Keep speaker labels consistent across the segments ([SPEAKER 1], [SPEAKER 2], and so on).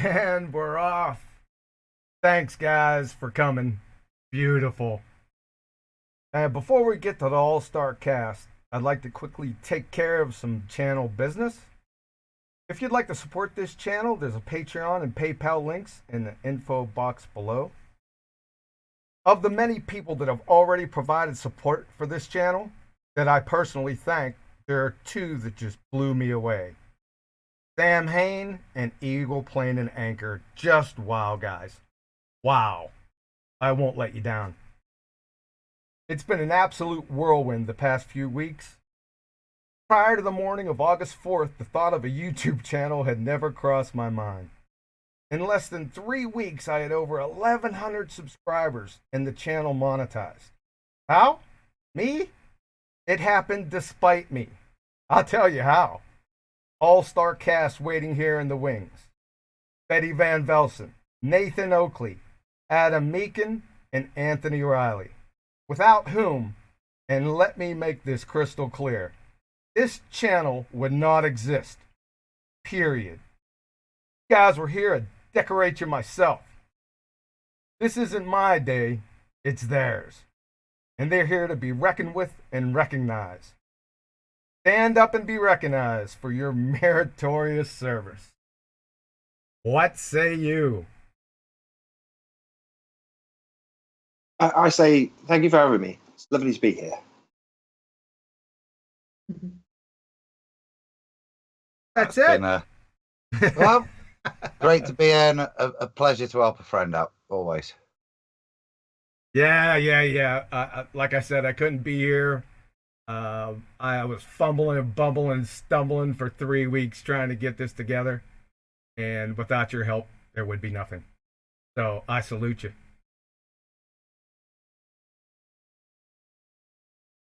[SPEAKER 1] And we're off. Thanks, guys, for coming. Beautiful. And before we get to the All-Star cast, I'd like to quickly take care of some channel business. If you'd like to support this channel, there's a Patreon and PayPal links in the info box below. Of the many people that have already provided support for this channel that I personally thank, there are two that just blew me away. Sam Hain and Eagle Plane and Anchor. Just wow, guys. Wow. I won't let you down. It's been an absolute whirlwind the past few weeks. Prior to the morning of August 4th, the thought of a YouTube channel had never crossed my mind. In less than 3 weeks, I had over 1,100 subscribers and the channel monetized. How? Me? It happened despite me. I'll tell you how. All-star cast waiting here in the wings. Betty Van Velsen, Nathan Oakley, Adam Meakin, and Anthony Riley. Without whom, and let me make this crystal clear, this channel would not exist. Period. You guys were here to decorate you myself. This isn't my day, it's theirs. And they're here to be reckoned with and recognized. Stand up and be recognized for your meritorious service. What say you?
[SPEAKER 2] I say thank you for having me. It's lovely to be here.
[SPEAKER 1] That's it.
[SPEAKER 3] Well, great to be here and a pleasure to help a friend out, always.
[SPEAKER 1] Yeah. Like I said, I couldn't be here. I was fumbling and bumbling and stumbling for 3 weeks trying to get this together. And without your help, there would be nothing. So I salute you.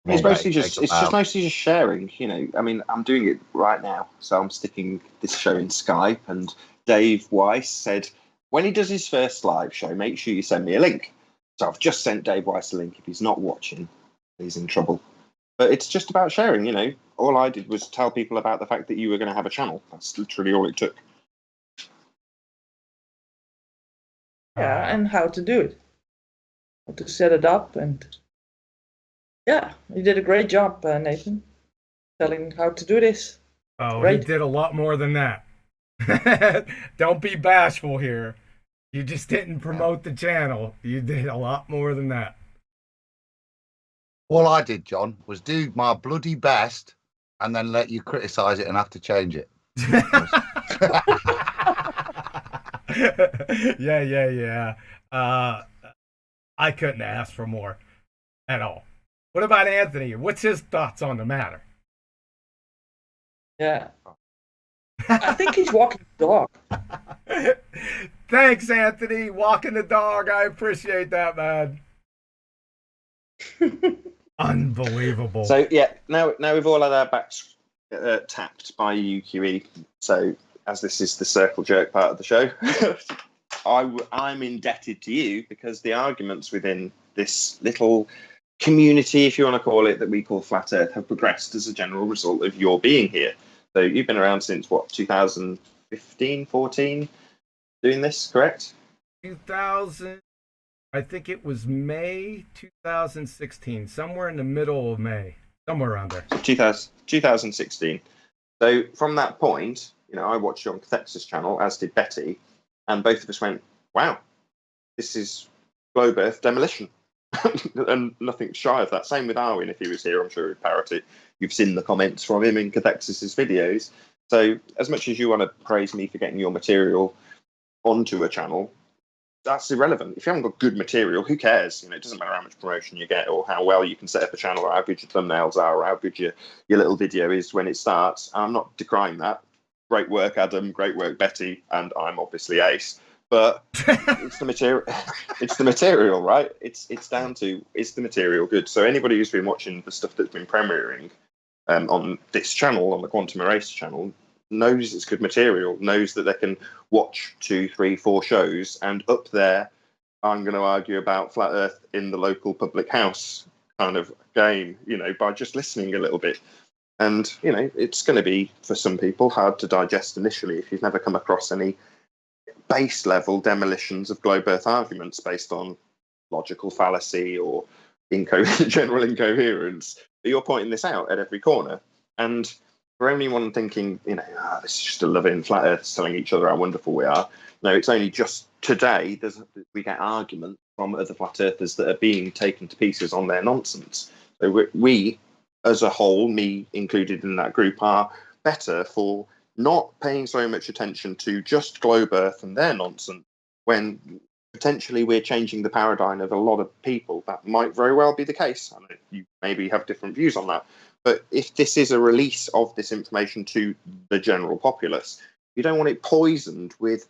[SPEAKER 2] It's mostly just sharing, you know. I mean, I'm doing it right now, so I'm sticking this show in Skype. And Dave Weiss said, when he does his first live show, make sure you send me a link. So I've just sent Dave Weiss a link. If he's not watching, he's in trouble. But it's just about sharing, you know. All I did was tell people about the fact that you were going to have a channel. That's literally all it took.
[SPEAKER 4] Yeah, and how to do it. How to set it up. And yeah, you did a great job, Nathan, telling how to do this.
[SPEAKER 1] Oh,
[SPEAKER 4] Great.
[SPEAKER 1] He did a lot more than that. Don't be bashful here. You just didn't promote the channel. You did a lot more than that.
[SPEAKER 3] All I did, John, was do my bloody best and then let you criticize it and have to change it.
[SPEAKER 1] Yeah. I couldn't ask for more at all. What about Anthony? What's his thoughts on the matter?
[SPEAKER 4] Yeah. I think he's walking the dog.
[SPEAKER 1] Thanks, Anthony. Walking the dog. I appreciate that, man. Unbelievable.
[SPEAKER 2] So yeah, now we've all had our backs tapped by UQE. So as this is the circle jerk part of the show, I'm indebted to you because the arguments within this little community, if you want to call it, that we call Flat Earth, have progressed as a general result of your being here. So you've been around since, what, 2015, 14, doing this, correct?
[SPEAKER 1] 2000, I think it was May 2016, somewhere in the middle of May, somewhere around there.
[SPEAKER 2] 2016. So from that point, you know, I watched you on Cathexis channel, as did Betty, and both of us went, wow, this is globe Earth demolition. And nothing shy of that. Same with Arwin, if he was here, I'm sure he'd parrot it. You've seen the comments from him in Cathexis' videos. So as much as you want to praise me for getting your material onto a channel, that's irrelevant. If you haven't got good material, who cares? You know, it doesn't matter how much promotion you get or how well you can set up a channel or how good your thumbnails are or how good your little video is when it starts. I'm not decrying that. Great work, Adam. Great work, Betty. And I'm obviously ace. But it's the material. It's the material, right? It's down to, is the material good? So anybody who's been watching the stuff that's been premiering on this channel, on the Quantum Erased channel, knows it's good material, knows that they can watch 2, 3, 4 shows, and up there, I'm going to argue about Flat Earth in the local public house kind of game, you know, by just listening a little bit. And, you know, it's going to be, for some people, hard to digest initially if you've never come across any base level demolitions of globe Earth arguments based on logical fallacy or general incoherence. But you're pointing this out at every corner. And for anyone thinking, this is just a loving flat Earth telling each other how wonderful we are. No, it's only just today we get arguments from other flat earthers that are being taken to pieces on their nonsense. So we, as a whole, me included in that group, are better for not paying so much attention to just globe Earth and their nonsense when potentially we're changing the paradigm of a lot of people. That might very well be the case. I know you maybe have different views on that. But if this is a release of this information to the general populace, you don't want it poisoned with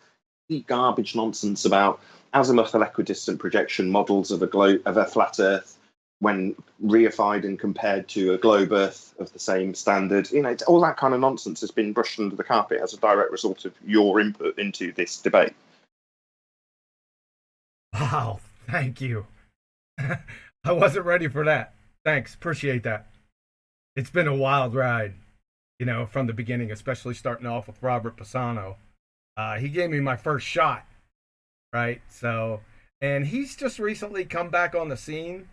[SPEAKER 2] garbage nonsense about azimuthal equidistant projection models of a flat Earth when reified and compared to a globe Earth of the same standard. All that kind of nonsense has been brushed under the carpet as a direct result of your input into this debate.
[SPEAKER 1] Wow, thank you. I wasn't ready for that. Thanks, appreciate that. It's been a wild ride, from the beginning, especially starting off with Robert Pisano. He gave me my first shot, right? So, and he's just recently come back on the scene.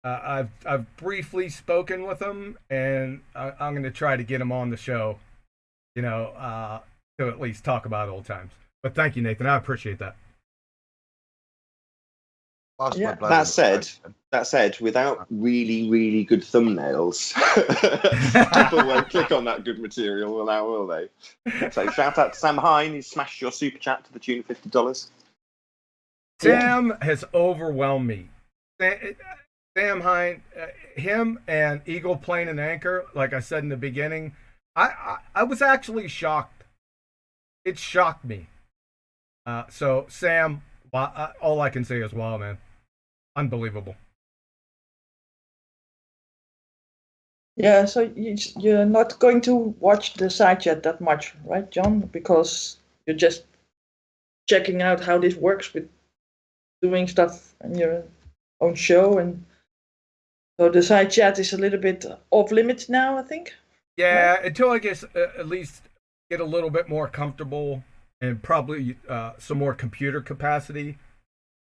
[SPEAKER 1] I've briefly spoken with him, and I'm going to try to get him on the show, to at least talk about old times. But thank you, Nathan. I appreciate that.
[SPEAKER 4] Yeah.
[SPEAKER 2] That said, without really, really good thumbnails, people won't click on that good material now, will they? So shout out to Sam Hine, who smashed your super chat to the tune of $50.
[SPEAKER 1] Sam has overwhelmed me. Sam Hine, him and Eagle Plane and Anchor, like I said in the beginning, I was actually shocked. It shocked me. So Sam, all I can say is wow, man. Unbelievable.
[SPEAKER 4] Yeah, so you're not going to watch the side chat that much, right, John? Because you're just checking out how this works with doing stuff on your own show, and so the side chat is a little bit off limits now, I think.
[SPEAKER 1] Yeah, right? Until I guess at least get a little bit more comfortable and probably some more computer capacity.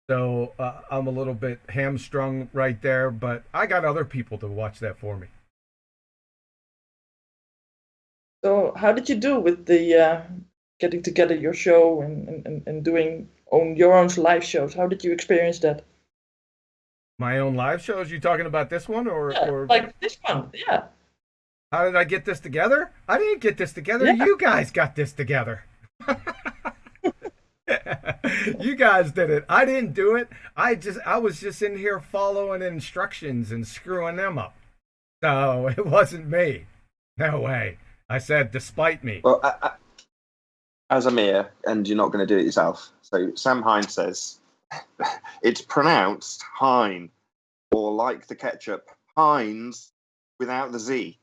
[SPEAKER 1] So I'm a little bit hamstrung right there, but I got other people to watch that for me.
[SPEAKER 4] So how did you do with the getting together your show and doing your own live shows? How did you experience that?
[SPEAKER 1] My own live shows? You talking about this one or
[SPEAKER 4] like this one? Yeah.
[SPEAKER 1] How did I get this together? I didn't get this together. Yeah. You guys got this together. You guys did it. I didn't do it. I was just in here following instructions and screwing them up. So it wasn't me. No way. I said despite me.
[SPEAKER 2] Well, as a mere, and you're not going to do it yourself. So Sam Hine says it's pronounced Hine, or like the ketchup, Heinz without the Z.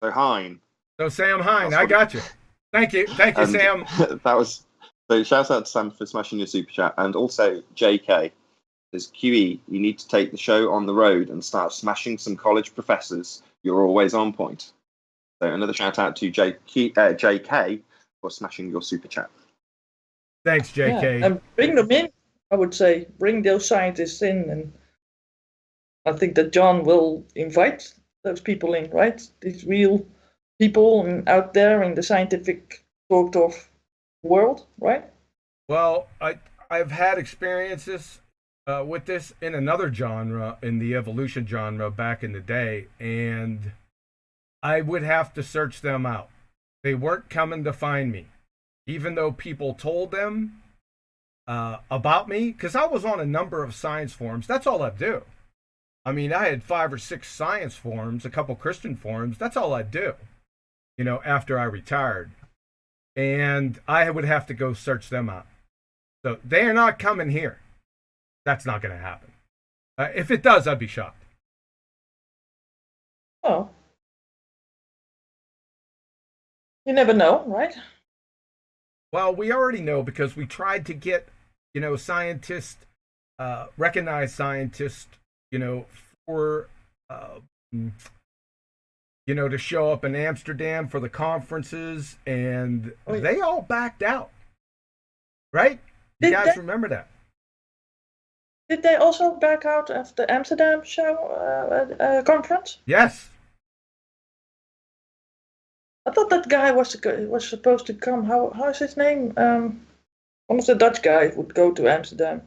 [SPEAKER 2] So Hine.
[SPEAKER 1] So Sam Hine, I got you. Thank you, Sam.
[SPEAKER 2] That was. So shout out to Sam for smashing your super chat, and also JK says QE, you need to take the show on the road and start smashing some college professors. You're always on point. So another shout out to JK for smashing your super chat.
[SPEAKER 1] Thanks, JK.
[SPEAKER 4] Yeah, and bring them in. I would say bring those scientists in, and I think that John will invite those people in, right? These real people out there in the scientific sort of world, right?
[SPEAKER 1] Well, I've had experiences with this in another genre, in the evolution genre back in the day, and I would have to search them out. They weren't coming to find me, even though people told them about me, because I was on a number of science forums. That's all I'd do. I mean, I had 5 or 6 science forums, a couple Christian forums. That's all I'd do, after I retired. And I would have to go search them out. So they're not coming here. That's not going to happen. If it does, I'd be shocked.
[SPEAKER 4] Oh. You never know, right?
[SPEAKER 1] Well, we already know because we tried to get, scientists, recognized scientists, for, to show up in Amsterdam for the conferences, and they all backed out, right? You
[SPEAKER 4] Did
[SPEAKER 1] guys
[SPEAKER 4] they,
[SPEAKER 1] remember that?
[SPEAKER 4] did they also back out of the Amsterdam show conference?
[SPEAKER 1] Yes.
[SPEAKER 4] I thought that guy was supposed to come. How's his name? One of the Dutch guys would go to Amsterdam.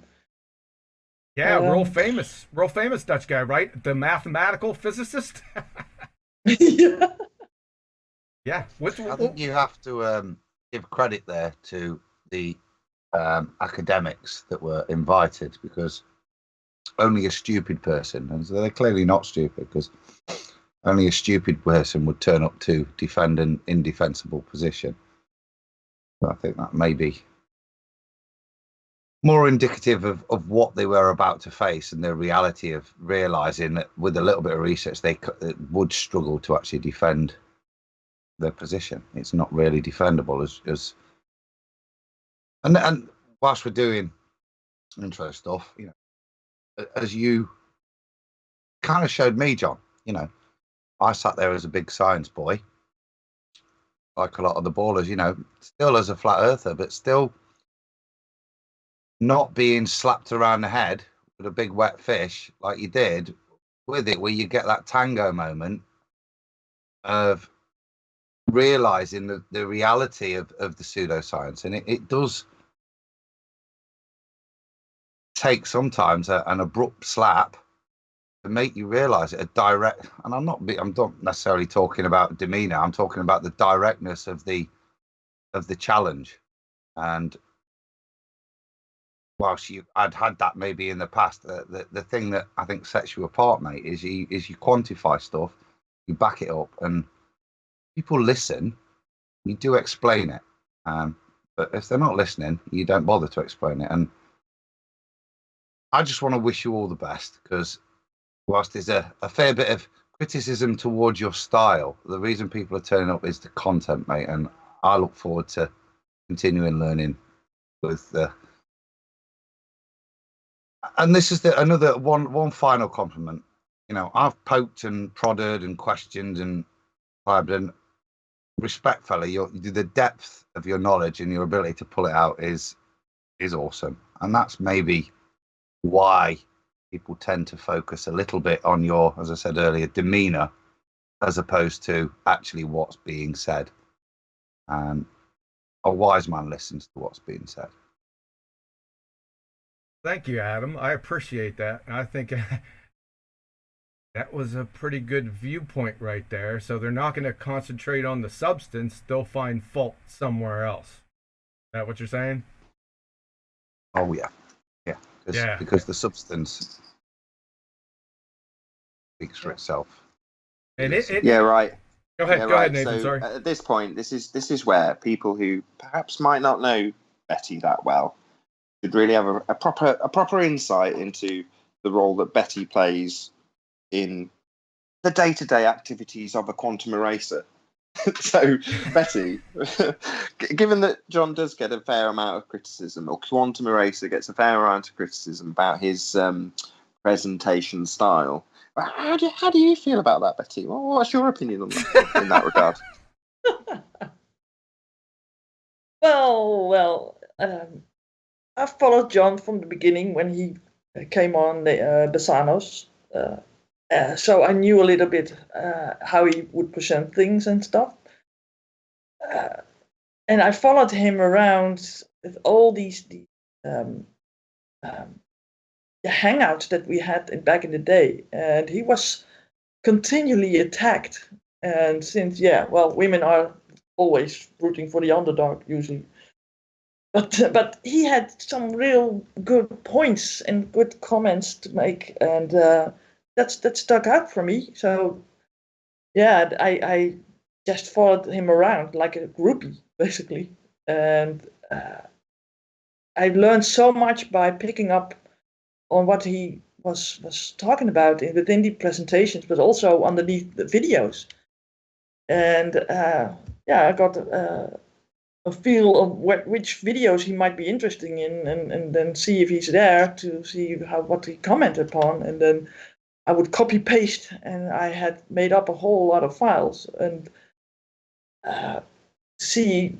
[SPEAKER 1] Yeah, real famous Dutch guy, right? The mathematical physicist.
[SPEAKER 4] Yeah.
[SPEAKER 1] Yeah.
[SPEAKER 3] I think you have to give credit there to the academics that were invited, because only a stupid person, and so they're clearly not stupid, because only a stupid person would turn up to defend an indefensible position. So I think that may be more indicative of what they were about to face and the reality of realizing that with a little bit of research they would struggle to actually defend their position. It's not really defendable as and whilst we're doing intro stuff, as you kind of showed me, John, I sat there as a big science boy, like a lot of the ballers, still as a flat earther, but still not being slapped around the head with a big wet fish like you did with it, where you get that tango moment of realizing the reality of the pseudoscience. And it does take sometimes an abrupt slap to make you realize it, a direct, and I'm not necessarily talking about demeanor, I'm talking about the directness of the challenge. And whilst I'd had that maybe in the past, the thing that I think sets you apart, mate, is you quantify stuff, you back it up, and people listen. You do explain it, but if they're not listening, you don't bother to explain it. And I just want to wish you all the best, because whilst there's a fair bit of criticism towards your style, the reason people are turning up is the content, mate. And I look forward to continuing learning with the. And this is another one final compliment. I've poked and prodded and questioned and climbed, and respectfully, the depth of your knowledge and your ability to pull it out is awesome. And that's maybe why people tend to focus a little bit on your, as I said earlier, demeanor, as opposed to actually what's being said. And a wise man listens to what's being said.
[SPEAKER 1] Thank you, Adam. I appreciate that. I think that was a pretty good viewpoint right there. So they're not going to concentrate on the substance, they'll find fault somewhere else. Is that what you're saying?
[SPEAKER 3] Oh, yeah. Because the substance speaks for itself.
[SPEAKER 1] And
[SPEAKER 2] yeah, right.
[SPEAKER 1] Go ahead,
[SPEAKER 2] go
[SPEAKER 1] ahead, Nathan.
[SPEAKER 2] So
[SPEAKER 1] sorry.
[SPEAKER 2] At this point, this is where people who perhaps might not know Betty that well should really have a proper insight into the role that Betty plays in the day-to-day activities of a quantum eraser. So, Betty, given that John does get a fair amount of criticism, or Quantum Eraser gets a fair amount of criticism about his presentation style, how do you feel about that, Betty? What's your opinion on that, in that regard?
[SPEAKER 4] Well, I've followed John from the beginning when he came on the Sanos. So I knew a little bit how he would present things and stuff. And I followed him around with all these hangouts that we had back in the day. And he was continually attacked. And since, women are always rooting for the underdog, usually. But he had some real good points and good comments to make. And that stuck out for me. So, yeah, I just followed him around like a groupie, basically. And I learned so much by picking up on what he was talking about within the presentations, but also underneath the videos. And I got a feel of which videos he might be interested in, and then see if he's there to see what he commented upon, and then I would copy paste, and I had made up a whole lot of files and see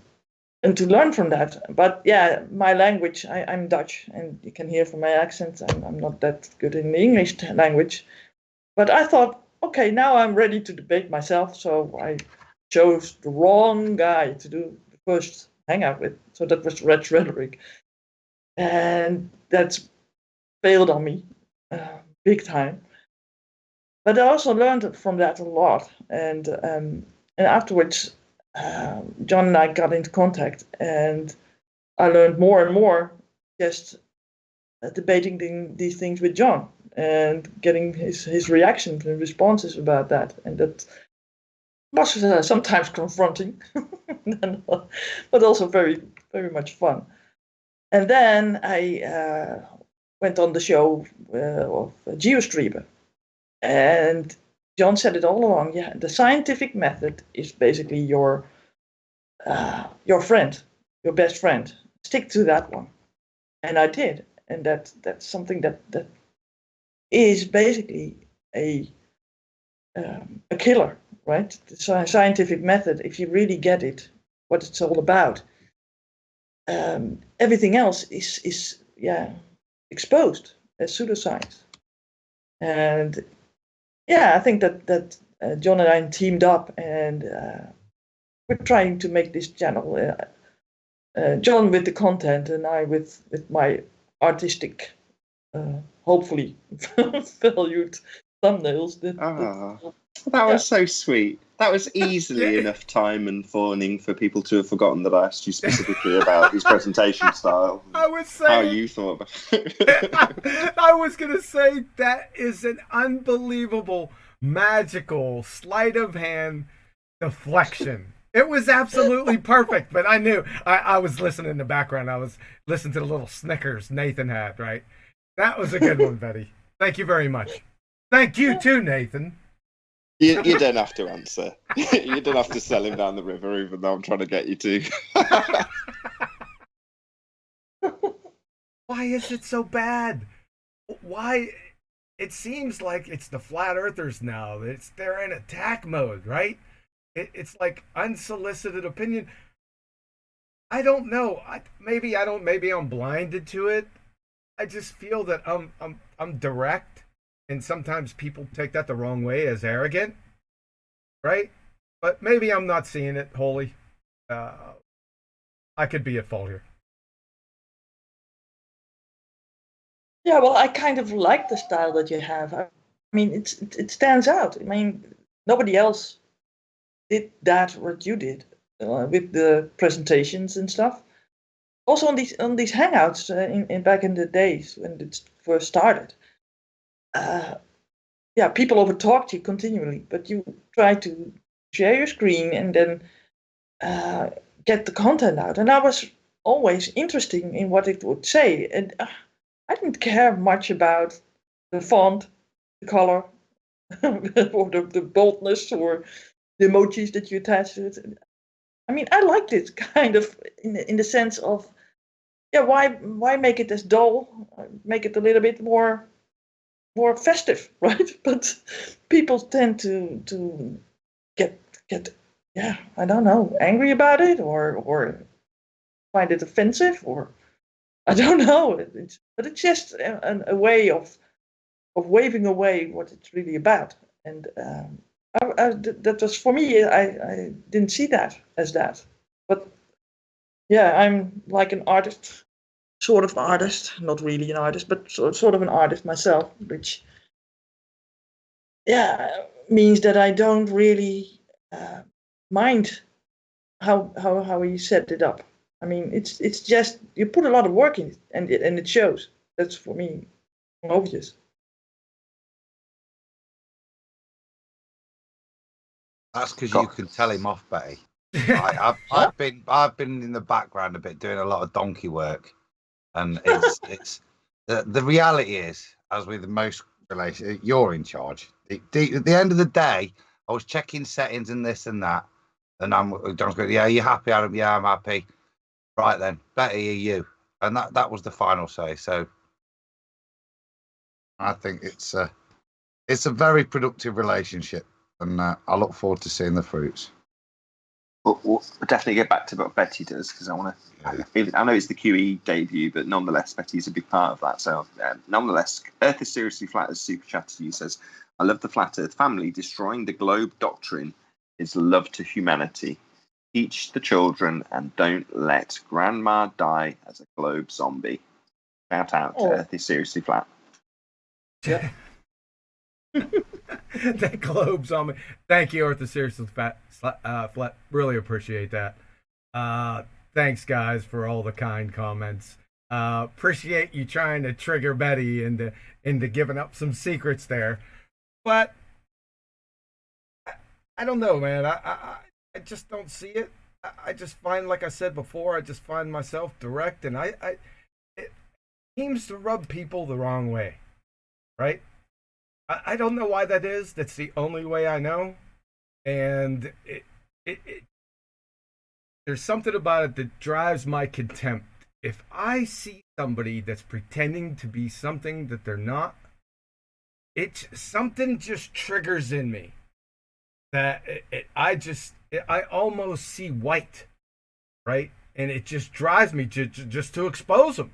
[SPEAKER 4] and to learn from that. But yeah, my language, I'm Dutch, and you can hear from my accent, I'm not that good in the English language. But I thought, okay, now I'm ready to debate myself, so I chose the wrong guy to do the first hangout with. So that was Reg Rhetoric. And that's failed on me big time. But I also learned from that a lot. And afterwards, John and I got into contact, and I learned more and more just debating these things with John and getting his reactions and responses about that. And that was sometimes confronting, but also very, very much fun. And then I went on the show of GeoStreamer. And John said it all along. Yeah, the scientific method is basically your friend, your best friend. Stick to that one. And I did. And that's something that is basically a killer, right? The scientific method, if you really get it, what it's all about, everything else is exposed as pseudoscience. And yeah, I think that John and I teamed up, and we're trying to make this channel. John with the content, and I with my artistic, hopefully valued thumbnails.
[SPEAKER 2] That was so sweet. That was easily enough time and fawning for people to have forgotten that I asked you specifically about his presentation style.
[SPEAKER 1] I was saying
[SPEAKER 2] how you thought about it.
[SPEAKER 1] I was gonna say that is an unbelievable, magical sleight of hand deflection. It was absolutely perfect, but I knew I was listening in the background. I was listening to the little snickers Nathan had, right? That was a good one, Betty. Thank you very much. Thank you too, Nathan.
[SPEAKER 2] You don't have to answer. You don't have to sell him down the river, even though I'm trying to get you to.
[SPEAKER 1] Why is it so bad? Why? It seems like it's the flat earthers now. They're in attack mode, right? It's like unsolicited opinion. I don't know. Maybe I don't. Maybe I'm blinded to it. I just feel that I'm direct, and sometimes people take that the wrong way as arrogant, right? But maybe I'm not seeing it wholly. I could be at fault here.
[SPEAKER 4] Yeah, well, I kind of like the style that you have. I mean, it stands out. I mean, nobody else did that what you did with the presentations and stuff. Also on these hangouts in back in the days when it first started. Yeah, people overtalked you continually, but you try to share your screen and then get the content out. And I was always interested in what it would say. And I didn't care much about the font, the color, or the boldness, or the emojis that you attach to it. I mean, I liked it kind of in the sense of, yeah, why make it as dull? Make it a little bit more festive, right? But people tend to get yeah, I don't know, angry about it, or find it offensive, or I don't know. But it's just a way of waving away what it's really about. And that was for me. I didn't see that as that. But yeah, I'm like an artist, sort of artist, not really an artist, but sort of an artist myself, which means that I don't really mind how you set it up. I mean, it's just you put a lot of work in it, and it shows. That's for me obvious.
[SPEAKER 3] That's because you can tell him off, Betty. I've been in the background a bit doing a lot of donkey work, and it's the reality is, as with most relations, you're in charge. At the end of the day, I was checking settings and this and that, and John's going, "Yeah, you happy, Adam? Yeah, I'm happy." Right then, Betty, are you? And that was the final say. So I think it's a very productive relationship, and I look forward to seeing the fruits.
[SPEAKER 2] We'll definitely get back to what Betty does, because I want to. I know it's the QE debut, but nonetheless, Betty's a big part of that. So, nonetheless, Earth is seriously flat, as Superchat to you says. I love the flat Earth family. Destroying the globe doctrine is love to humanity. Teach the children and don't let grandma die as a globe zombie. Shout out to Earth is seriously flat.
[SPEAKER 4] Yeah.
[SPEAKER 1] That globe's on me. Thank you, Earth is seriously flat. Really appreciate that. Thanks, guys, for all the kind comments. Appreciate you trying to trigger Betty into giving up some secrets there. But I don't know, man. I just don't see it. I just find, like I said before, I just find myself direct, and it seems to rub people the wrong way, right? I don't know why that is. That's the only way I know. And there's something about it that drives my contempt. If I see somebody that's pretending to be something that they're not, something just triggers in me that I almost see white, right? And it just drives me just to expose them,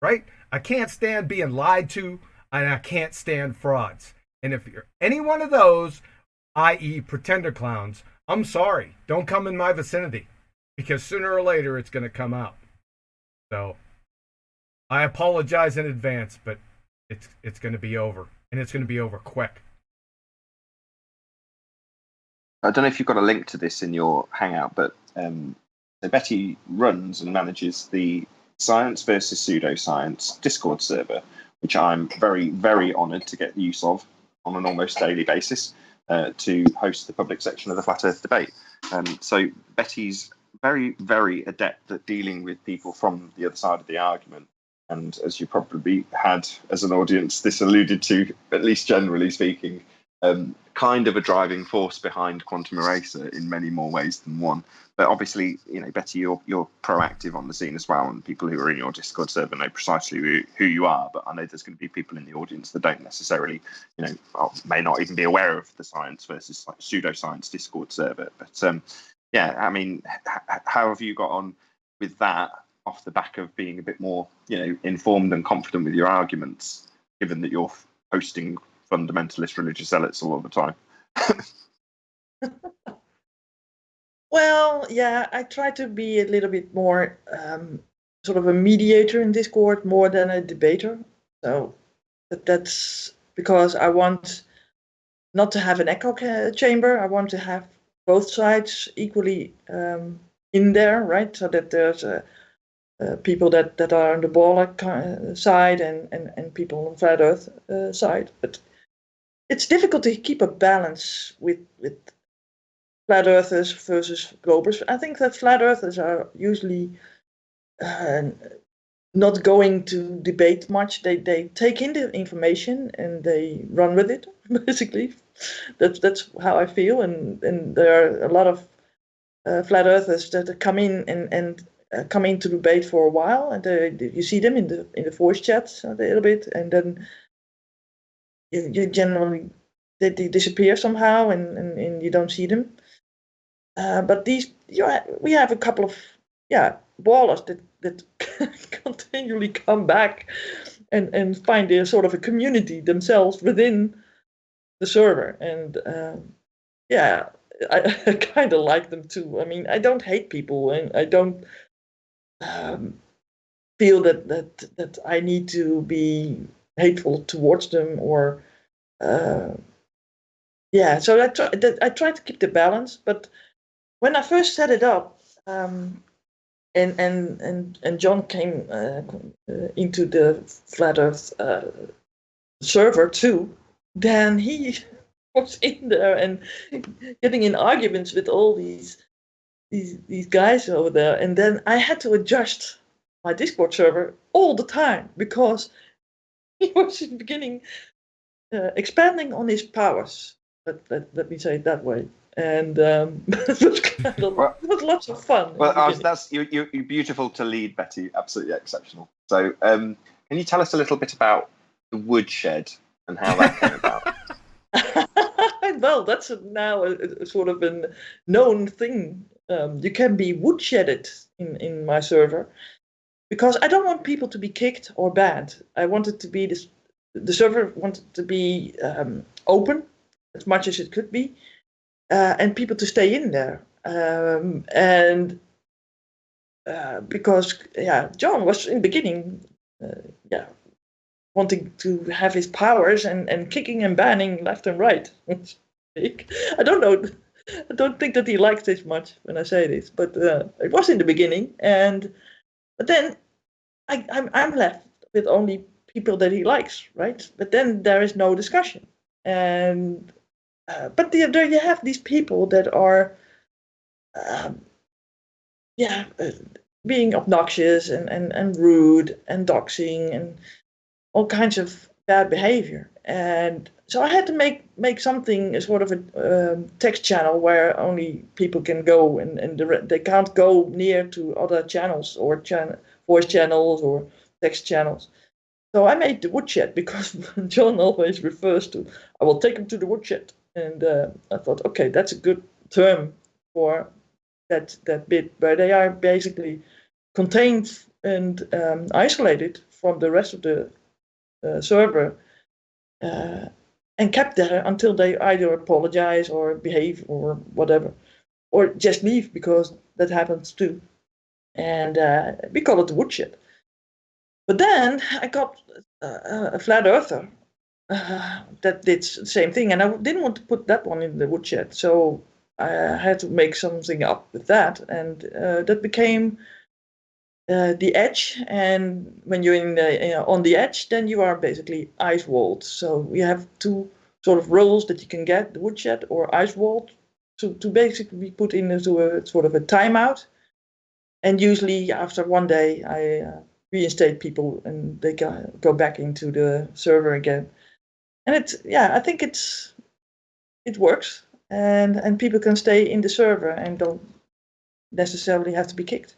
[SPEAKER 1] right? I can't stand being lied to, and I can't stand frauds. And if you're any one of those, i.e. pretender clowns, I'm sorry. Don't come in my vicinity, because sooner or later it's going to come out. So I apologize in advance, but it's going to be over, and it's going to be over quick.
[SPEAKER 2] I don't know if you've got a link to this in your Hangout, but so Betty runs and manages the Science versus Pseudoscience Discord server, which I'm very, very honoured to get the use of on an almost daily basis to host the public section of the Flat Earth debate. So Betty's very, very adept at dealing with people from the other side of the argument. And as you probably had as an audience, this alluded to, at least generally speaking, kind of a driving force behind Quantum Eraser in many more ways than one. But obviously, Betty, you're proactive on the scene as well, and people who are in your Discord server know precisely who you are. But I know there's going to be people in the audience that don't necessarily, may not even be aware of the Science versus Pseudoscience Discord server. But yeah, I mean, how have you got on with that off the back of being a bit more, informed and confident with your arguments, given that you're hosting fundamentalist religious zealots all of the time?
[SPEAKER 4] Well, yeah, I try to be a little bit more sort of a mediator in Discord more than a debater. So that's because I want not to have an echo chamber. I want to have both sides equally in there, right? So that there's people that are on the BallTARD side and people on Flat Earth side. But it's difficult to keep a balance with Flat Earthers versus Globers. I think that Flat Earthers are usually not going to debate much. They take in the information and they run with it, basically. That's how I feel. And there are a lot of Flat Earthers that come in and come into debate for a while, and you see them in the voice chats a little bit, and then you generally they disappear somehow, and you don't see them. But we have a couple of ballers that continually come back and find a sort of a community themselves within the server, and I kind of like them too. I mean, I don't hate people, and I don't feel that I need to be hateful towards them or. So I try to keep the balance, but when I first set it up, and John came into the Flat Earth server too, then he was in there and getting in arguments with all these guys over there, and then I had to adjust my Discord server all the time because he was in the beginning expanding on his powers. Let me say it that way. And it was lots of fun.
[SPEAKER 2] Well, you're beautiful to lead, Betty. Absolutely exceptional. So, can you tell us a little bit about the woodshed and how that came about?
[SPEAKER 4] Well, that's now a sort of a known thing you can be woodshedded in my server, because I don't want people to be kicked or banned. I want it to be this. The server wanted to be open as much as it could be, and people to stay in there. And because John was in the beginning, wanting to have his powers and kicking and banning left and right. I don't know. I don't think that he likes this much when I say this, but it was in the beginning, but then I'm left with only people that he likes, right? But then there is no discussion, and but there you have these people that are, being obnoxious and rude and doxing and all kinds of bad behavior. And so I had to make something, a sort of a text channel where only people can go, and they can't go near to other channels or voice channels or text channels. So I made the woodshed, because John always refers to, I will take him to the woodshed. And I thought, okay, that's a good term for that bit where they are basically contained and isolated from the rest of the server, and kept there until they either apologize or behave or whatever, or just leave, because that happens too. And we call it the woodshed. But then I got a flat earther that did the same thing, and I didn't want to put that one in the woodshed, so I had to make something up with that, and that became the edge. And when you're on the edge, then you are basically ice walled. So we have two sort of roles that you can get: the woodshed or ice walled, to basically be put into a sort of a timeout. And usually after one day, I reinstate people and they go back into the server again. And I think it works, and people can stay in the server and don't necessarily have to be kicked.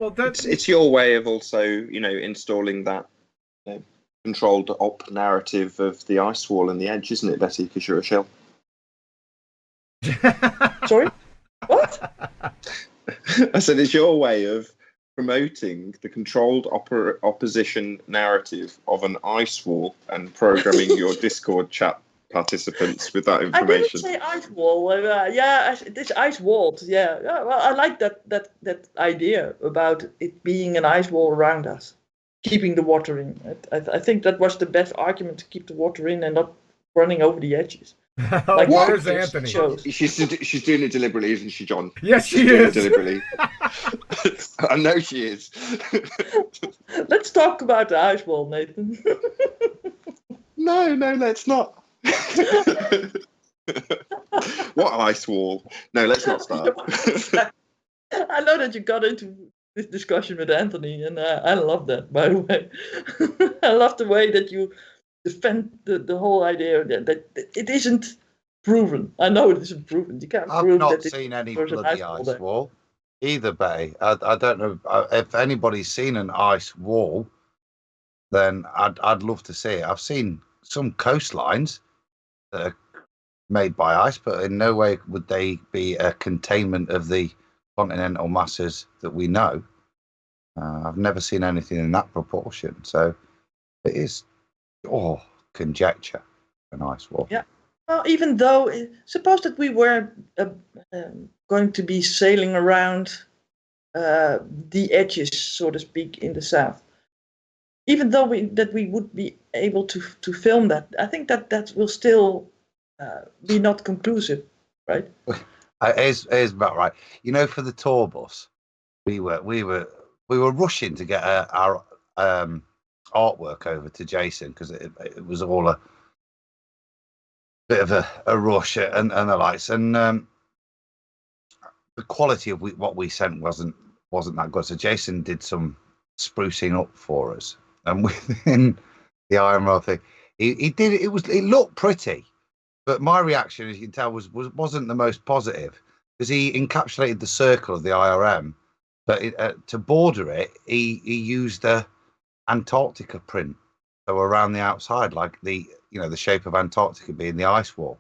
[SPEAKER 1] Well,
[SPEAKER 2] it's your way of also, installing that controlled op narrative of the ice wall and the edge, isn't it, Betty? Because you're a shell.
[SPEAKER 4] Sorry? What?
[SPEAKER 2] I said it's your way of promoting the controlled opposition narrative of an ice wall and programming your Discord chat participants with that information.
[SPEAKER 4] I didn't say ice wall. It's ice walled. Yeah. Well, I like that idea about it being an ice wall around us, keeping the water in. I think that was the best argument, to keep the water in and not running over the edges.
[SPEAKER 1] Like, where's Anthony?
[SPEAKER 2] She's doing it deliberately, isn't she, John?
[SPEAKER 1] Yes, she is.
[SPEAKER 2] Deliberately. I know she is.
[SPEAKER 4] Let's talk about the ice wall, Nathan.
[SPEAKER 2] No, let's not. What ice wall? No, let's not start.
[SPEAKER 4] I know that you got into this discussion with Anthony, and I love that, by the way. I love the way that you defend the whole idea that it isn't proven. I know it isn't proven. You can't prove that.
[SPEAKER 3] I've not seen any bloody ice wall either, Bay. I don't know if anybody's seen an ice wall. Then I'd love to see it. I've seen some coastlines that are made by ice, but in no way would they be a containment of the continental masses that we know. I've never seen anything in that proportion. So it is conjecture, an ice wall.
[SPEAKER 4] Yeah. Well, even though, suppose that we were going to be sailing around the edges, so to speak, in the south. Even though we would be able to film that, I think that will still be not conclusive, right?
[SPEAKER 3] It is about right. For the tour bus, we were rushing to get our artwork over to Jason, because it was all a bit of a rush and the lights, and the quality of what we sent wasn't that good. So Jason did some sprucing up for us, and within the IMO thing, he did it. It looked pretty, but my reaction, as you can tell, wasn't the most positive, because he encapsulated the circle of the IRM, but to border it, he used a Antarctica print, so around the outside, like the shape of Antarctica being the ice wall.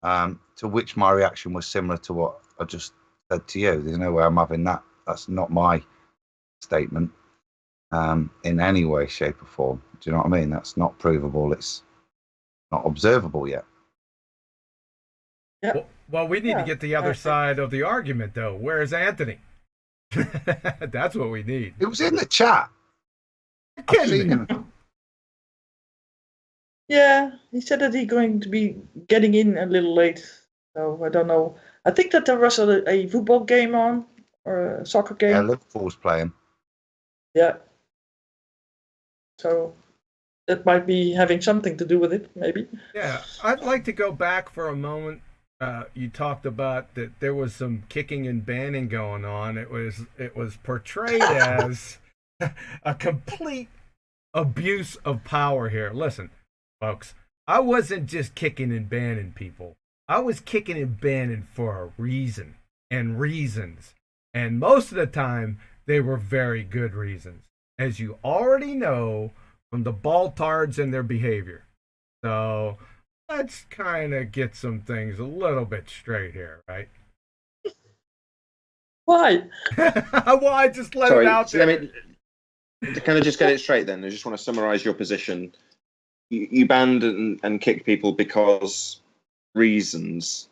[SPEAKER 3] To which my reaction was similar to what I just said to you, there's no way I'm having that. That's not my statement in any way, shape, or form. Do you know what I mean? That's not provable. It's not observable yet.
[SPEAKER 4] Yeah.
[SPEAKER 1] Well, we need to get the other side of the argument, though. Where's Anthony? That's what we need.
[SPEAKER 3] It was in the chat.
[SPEAKER 1] You're
[SPEAKER 3] I've seen
[SPEAKER 1] kidding me.
[SPEAKER 3] him.
[SPEAKER 4] Yeah, he said that he's going to be getting in a little late. So I don't know. I think that there was a football game on, or a soccer game.
[SPEAKER 3] Yeah, Liverpool's playing.
[SPEAKER 4] Yeah. So that might be having something to do with it, maybe.
[SPEAKER 1] Yeah, I'd like to go back for a moment. You talked about that there was some kicking and banning going on. It was portrayed as a complete abuse of power here. Listen, folks, I wasn't just kicking and banning people. I was kicking and banning for a reason and reasons. And most of the time, they were very good reasons, as you already know from the BallTARDs and their behavior. So let's kind of get some things a little bit straight here, right?
[SPEAKER 4] Why?
[SPEAKER 1] Well, I just let it out there.
[SPEAKER 2] Let me, to kind of just get it straight then, I just want to summarize your position. You banned and kicked people because reasons.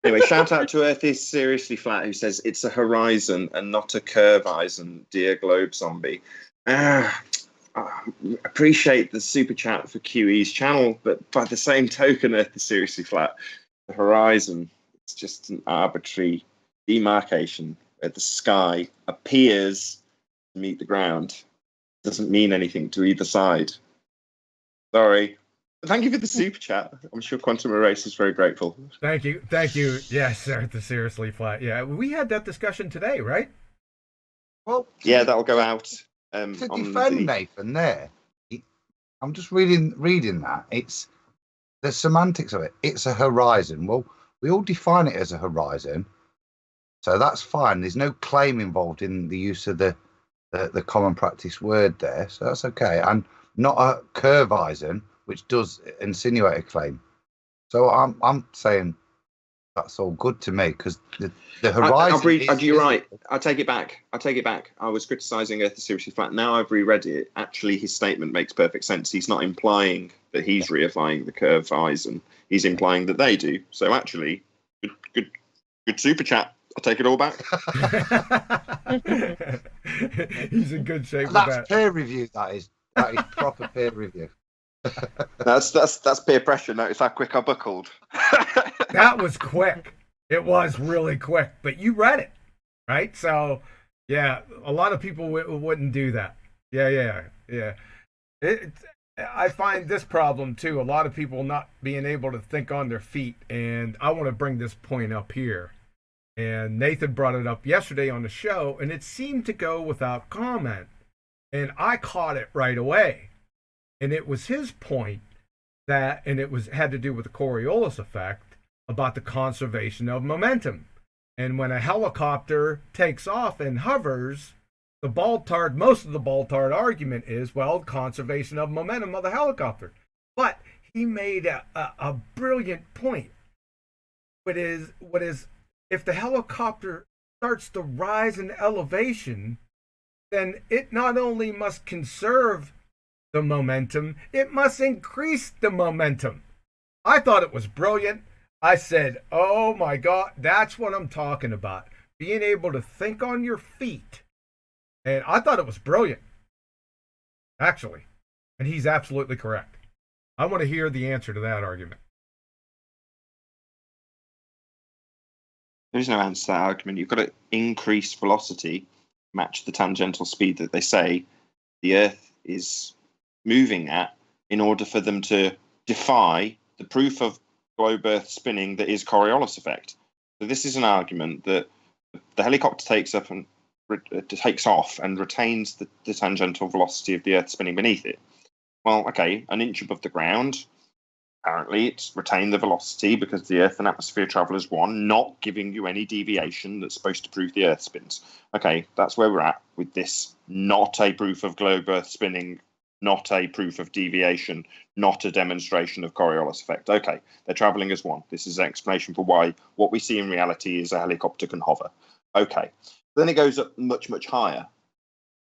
[SPEAKER 2] Anyway, shout out to Earth is Seriously Flat, who says it's a horizon and not a curveizon, dear Globe Zombie. I appreciate the super chat for QE's channel, but by the same token, Earth is Seriously Flat. The horizon, it's just an arbitrary demarcation where the sky appears to meet the ground. It doesn't mean anything to either side. Sorry. Thank you for the super chat. I'm sure Quantum Erase is very grateful.
[SPEAKER 1] Thank you. Yes, Earth is Seriously Flat. Yeah, we had that discussion today, right?
[SPEAKER 3] Well,
[SPEAKER 2] yeah, that'll go out.
[SPEAKER 3] To defend Nathan there, I'm just reading that. It's the semantics of it. It's a horizon. Well, we all define it as a horizon, so that's fine. There's no claim involved in the use of the common practice word there, so that's okay. And not a curveizon, which does insinuate a claim. So I'm saying that's all good to me because the horizon.
[SPEAKER 2] You're right. I take it back. I was criticising Earth is Seriously Flat. Now I've reread it. Actually, his statement makes perfect sense. He's not implying that he's reifying the curveizon. He's implying that they do. So actually, good super chat. I'll take it all back.
[SPEAKER 1] He's in good shape with
[SPEAKER 3] That's
[SPEAKER 1] that.
[SPEAKER 3] Peer review. That is proper peer review.
[SPEAKER 2] That's peer pressure. Notice how quick I buckled.
[SPEAKER 1] That was quick. It was really quick, but you read it, right? So, yeah, a lot of people wouldn't do that. Yeah. I find this problem too. A lot of people not being able to think on their feet, and I want to bring this point up here. And Nathan brought it up yesterday on the show, and it seemed to go without comment. And I caught it right away. And it was his point that, and had to do with the Coriolis effect, about the conservation of momentum. And when a helicopter takes off and hovers, most of the BallTARD argument is, well, conservation of momentum of the helicopter. But he made a brilliant point. What is if the helicopter starts to rise in elevation, then it not only must conserve the momentum, it must increase the momentum. I thought it was brilliant. I said, oh my God, that's what I'm talking about. Being able to think on your feet. And I thought it was brilliant, actually. And he's absolutely correct. I want to hear the answer to that argument.
[SPEAKER 2] There's no answer to that argument. You've got to increase velocity, match the tangential speed that they say the Earth is moving at in order for them to defy the proof of globe Earth spinning that is Coriolis effect. So this is an argument that the helicopter takes off and retains the tangential velocity of the Earth spinning beneath it. Well, okay, an inch above the ground, apparently it's retained the velocity because the Earth and atmosphere travel as one, not giving you any deviation that's supposed to prove the Earth spins. Okay, that's where we're at with this not a proof of globe Earth spinning not a proof of deviation, not a demonstration of Coriolis effect. Okay, they're traveling as one. This is an explanation for why what we see in reality is a helicopter can hover. Okay, then it goes up much, much higher.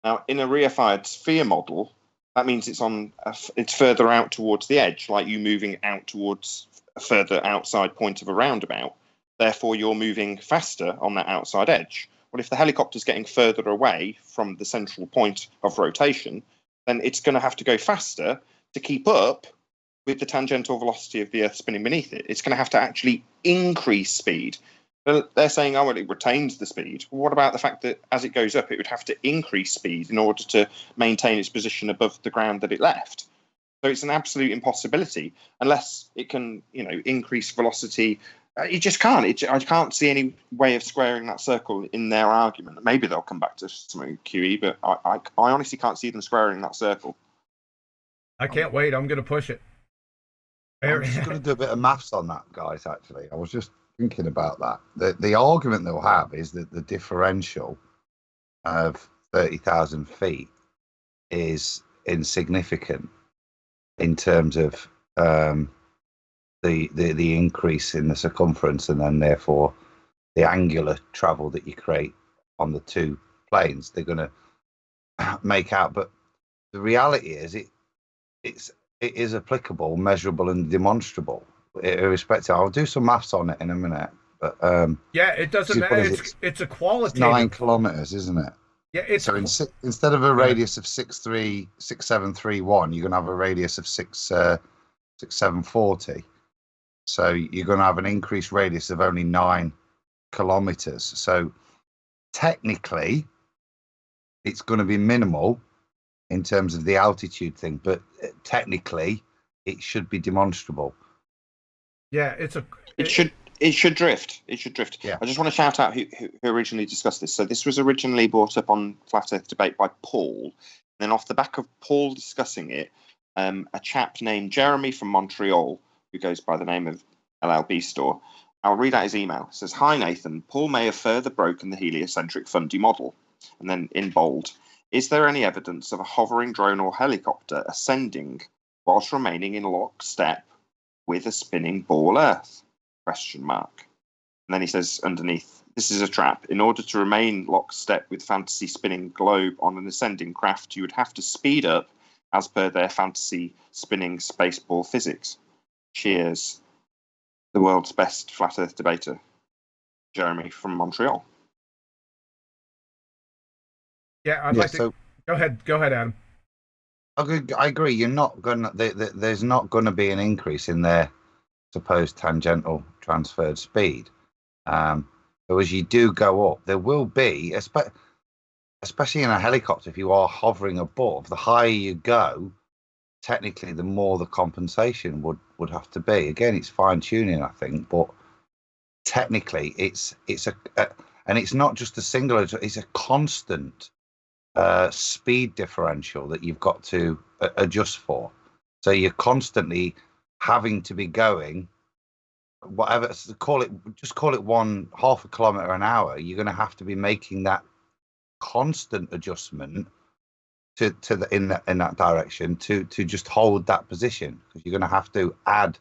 [SPEAKER 2] Now, in a reified sphere model, that means it's further out towards the edge, like you moving out towards a further outside point of a roundabout. Therefore, you're moving faster on that outside edge. Well, if the helicopter's getting further away from the central point of rotation, then it's going to have to go faster to keep up with the tangential velocity of the Earth spinning beneath it. It's going to have to actually increase speed. They're saying, oh, well, it retains the speed. Well, what about the fact that as it goes up, it would have to increase speed in order to maintain its position above the ground that it left? So it's an absolute impossibility unless it can, increase velocity. It just can't. I can't see any way of squaring that circle in their argument. Maybe they'll come back to something QE, but I honestly can't see them squaring that circle.
[SPEAKER 1] I can't wait. I'm going to push it.
[SPEAKER 3] I'm just going to do a bit of maths on that, guys, actually. I was just thinking about that. The argument they'll have is that the differential of 30,000 feet is insignificant in terms of the increase in the circumference, and then therefore the angular travel that you create on the two planes. They're going to make out, but the reality is it is applicable, measurable, and demonstrable. Irrespective, I'll do some maths on it in a minute. But
[SPEAKER 1] yeah, it doesn't matter. It's a qualitative.
[SPEAKER 3] 9 kilometers, isn't it?
[SPEAKER 1] Yeah,
[SPEAKER 3] so instead of a radius of 6731, you're going to have a radius of 6740. So you're going to have an increased radius of only 9 kilometers. So technically, it's going to be minimal in terms of the altitude thing, but technically, it should be demonstrable.
[SPEAKER 1] Yeah,
[SPEAKER 2] it should drift. It should drift. Yeah. I just want to shout out who originally discussed this. So this was originally brought up on Flat Earth Debate by Paul. And then off the back of Paul discussing it, a chap named Jeremy from Montreal, who goes by the name of LLB Store, I'll read out his email. It says, "Hi Nathan, Paul may have further broken the heliocentric fundy model." And then in bold, "Is there any evidence of a hovering drone or helicopter ascending whilst remaining in lockstep with a spinning ball Earth? Question mark." And then he says underneath, "This is a trap. In order to remain lockstep with fantasy spinning globe on an ascending craft, you would have to speed up as per their fantasy spinning spaceball physics. Cheers. The world's best flat Earth debater, Jeremy from Montreal."
[SPEAKER 1] Yeah, I'd like to. Go ahead, Adam.
[SPEAKER 3] I agree. You're not going. There's not going to be an increase in their supposed tangential transferred speed. So as you do go up, there will be, especially in a helicopter, if you are hovering above, the higher you go, technically, the more the compensation would have to be. Again, it's fine tuning, I think, but technically, it's and it's not just a single. It's a constant speed differential that you've got to adjust for. So you're constantly having to be going whatever, just call it 1/2 a kilometer an hour. You're going to have to be making that constant adjustment to in that direction to just hold that position, because you're going to have to add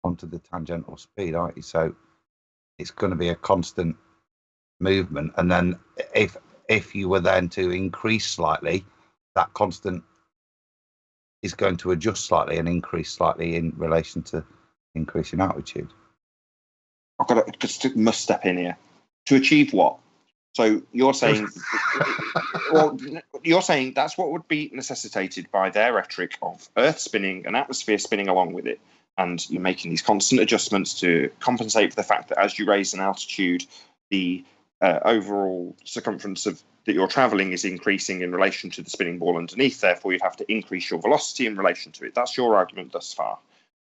[SPEAKER 3] onto the tangential speed, aren't you? So it's going to be a constant movement, and then if you were then to increase slightly, that constant is going to adjust slightly and increase slightly in relation to increasing altitude.
[SPEAKER 2] I've got to just must step in here. To achieve what? So you're saying, well, you're saying that's what would be necessitated by their rhetoric of Earth spinning and atmosphere spinning along with it, and you're making these constant adjustments to compensate for the fact that as you raise an altitude, the overall circumference of that you're traveling is increasing in relation to the spinning ball underneath. Therefore, you'd have to increase your velocity in relation to it. That's your argument thus far.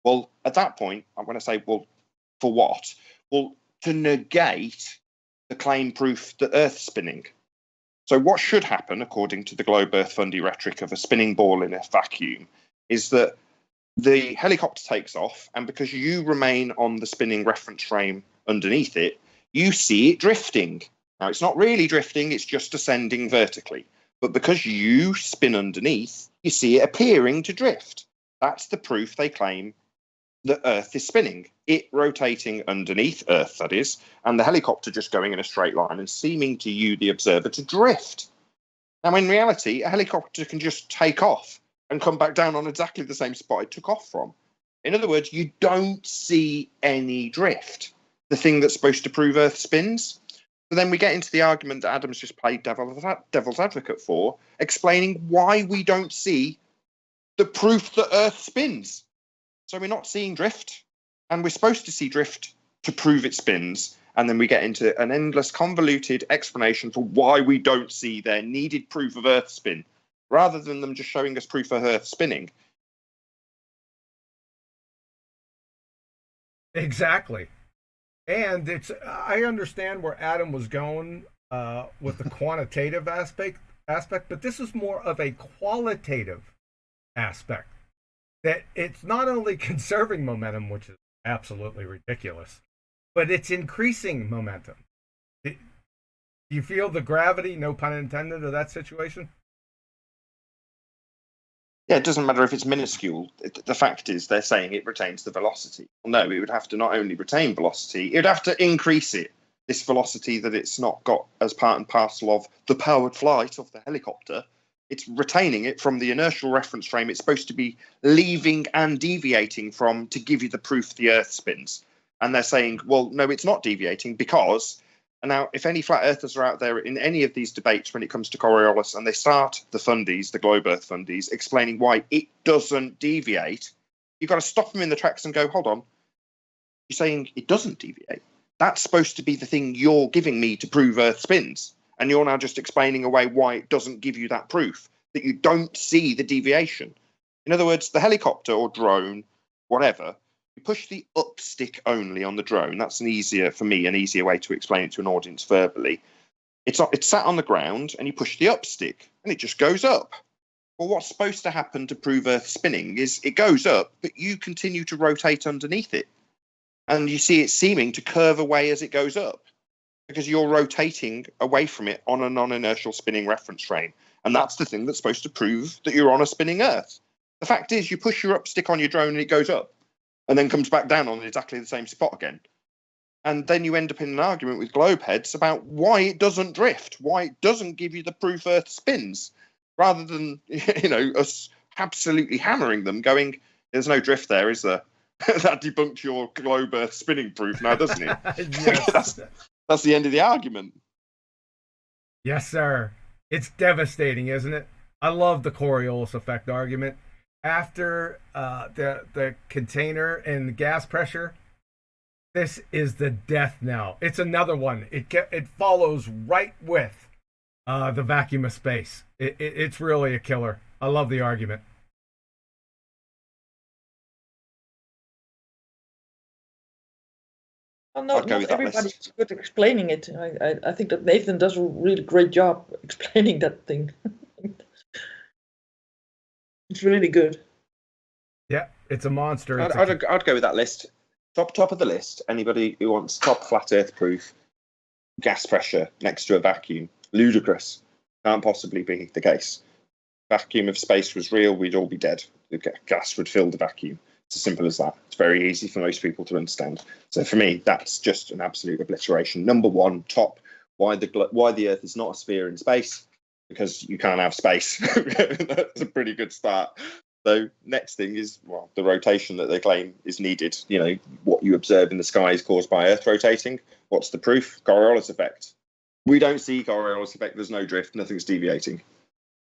[SPEAKER 2] Well, at that point, I'm going to say, well, for what? Well, to negate the claim proof that Earth's spinning. So what should happen, according to the globe Earth fundy rhetoric of a spinning ball in a vacuum, is that the helicopter takes off, and because you remain on the spinning reference frame underneath it, you see it drifting. Now, it's not really drifting, it's just ascending vertically. But because you spin underneath, you see it appearing to drift. That's the proof they claim that Earth is spinning, it rotating underneath Earth, that is, and the helicopter just going in a straight line and seeming to you, the observer, to drift. Now, in reality, a helicopter can just take off and come back down on exactly the same spot it took off from. In other words, you don't see any drift, the thing that's supposed to prove Earth spins. So then we get into the argument that Adam's just played devil's advocate for, explaining why we don't see the proof that Earth spins. So we're not seeing drift, and we're supposed to see drift to prove it spins. And then we get into an endless, convoluted explanation for why we don't see their needed proof of Earth spin, rather than them just showing us proof of Earth spinning.
[SPEAKER 1] Exactly. And I understand where Adam was going with the quantitative aspect, but this is more of a qualitative aspect. That it's not only conserving momentum, which is absolutely ridiculous, but it's increasing momentum. Do you feel the gravity, no pun intended, of that situation?
[SPEAKER 2] Yeah, it doesn't matter if it's minuscule. The fact is, they're saying it retains the velocity. Well, no, it would have to not only retain velocity, it would have to increase it. This velocity that it's not got as part and parcel of the powered flight of the helicopter. It's retaining it from the inertial reference frame it's supposed to be leaving and deviating from to give you the proof the Earth spins. And they're saying, well, no, it's not deviating because... And now, if any flat earthers are out there in any of these debates when it comes to Coriolis, and they start the fundies, the globe earth fundies, explaining why it doesn't deviate, you've got to stop them in the tracks and go, hold on, you're saying it doesn't deviate. That's supposed to be the thing you're giving me to prove Earth spins. And you're now just explaining away why it doesn't give you that proof, that you don't see the deviation. In other words, the helicopter or drone, whatever, you push the up stick only on the drone. That's an easier way to explain it to an audience verbally. It's sat on the ground and you push the up stick and it just goes up. Well, what's supposed to happen to prove Earth spinning is it goes up, but you continue to rotate underneath it. And you see it seeming to curve away as it goes up because you're rotating away from it on a non-inertial spinning reference frame. And that's the thing that's supposed to prove that you're on a spinning Earth. The fact is you push your up stick on your drone and it goes up, and then comes back down on exactly the same spot again. And then you end up in an argument with globe heads about why it doesn't drift, why it doesn't give you the proof Earth spins, rather than, us absolutely hammering them, going, there's no drift there, is there? That debunks your globe Earth spinning proof now, doesn't it?
[SPEAKER 1] Yes.
[SPEAKER 2] That's the end of the argument.
[SPEAKER 1] Yes, sir. It's devastating, isn't it? I love the Coriolis effect argument. After the container and the gas pressure, this is the death knell. It's another one. It follows right with the vacuum of space. It's really a killer. I love the argument.
[SPEAKER 4] Well, not everybody's good at explaining it. I think that Nathan does a really great job explaining that thing. It's really good.
[SPEAKER 1] Yeah, it's a monster.
[SPEAKER 2] I'd go with that list. Top of the list. Anybody who wants top flat Earth proof, gas pressure next to a vacuum, ludicrous. Can't possibly be the case. Vacuum of space was real, we'd all be dead. The gas would fill the vacuum. It's as simple as that. It's very easy for most people to understand. So for me, that's just an absolute obliteration. Number one, top. Why the Earth is not a sphere in space? Because you can't have space. That's a pretty good start. So next thing is, well, the rotation that they claim is needed. What you observe in the sky is caused by Earth rotating. What's the proof? Coriolis effect. We don't see Coriolis effect. There's no drift. Nothing's deviating.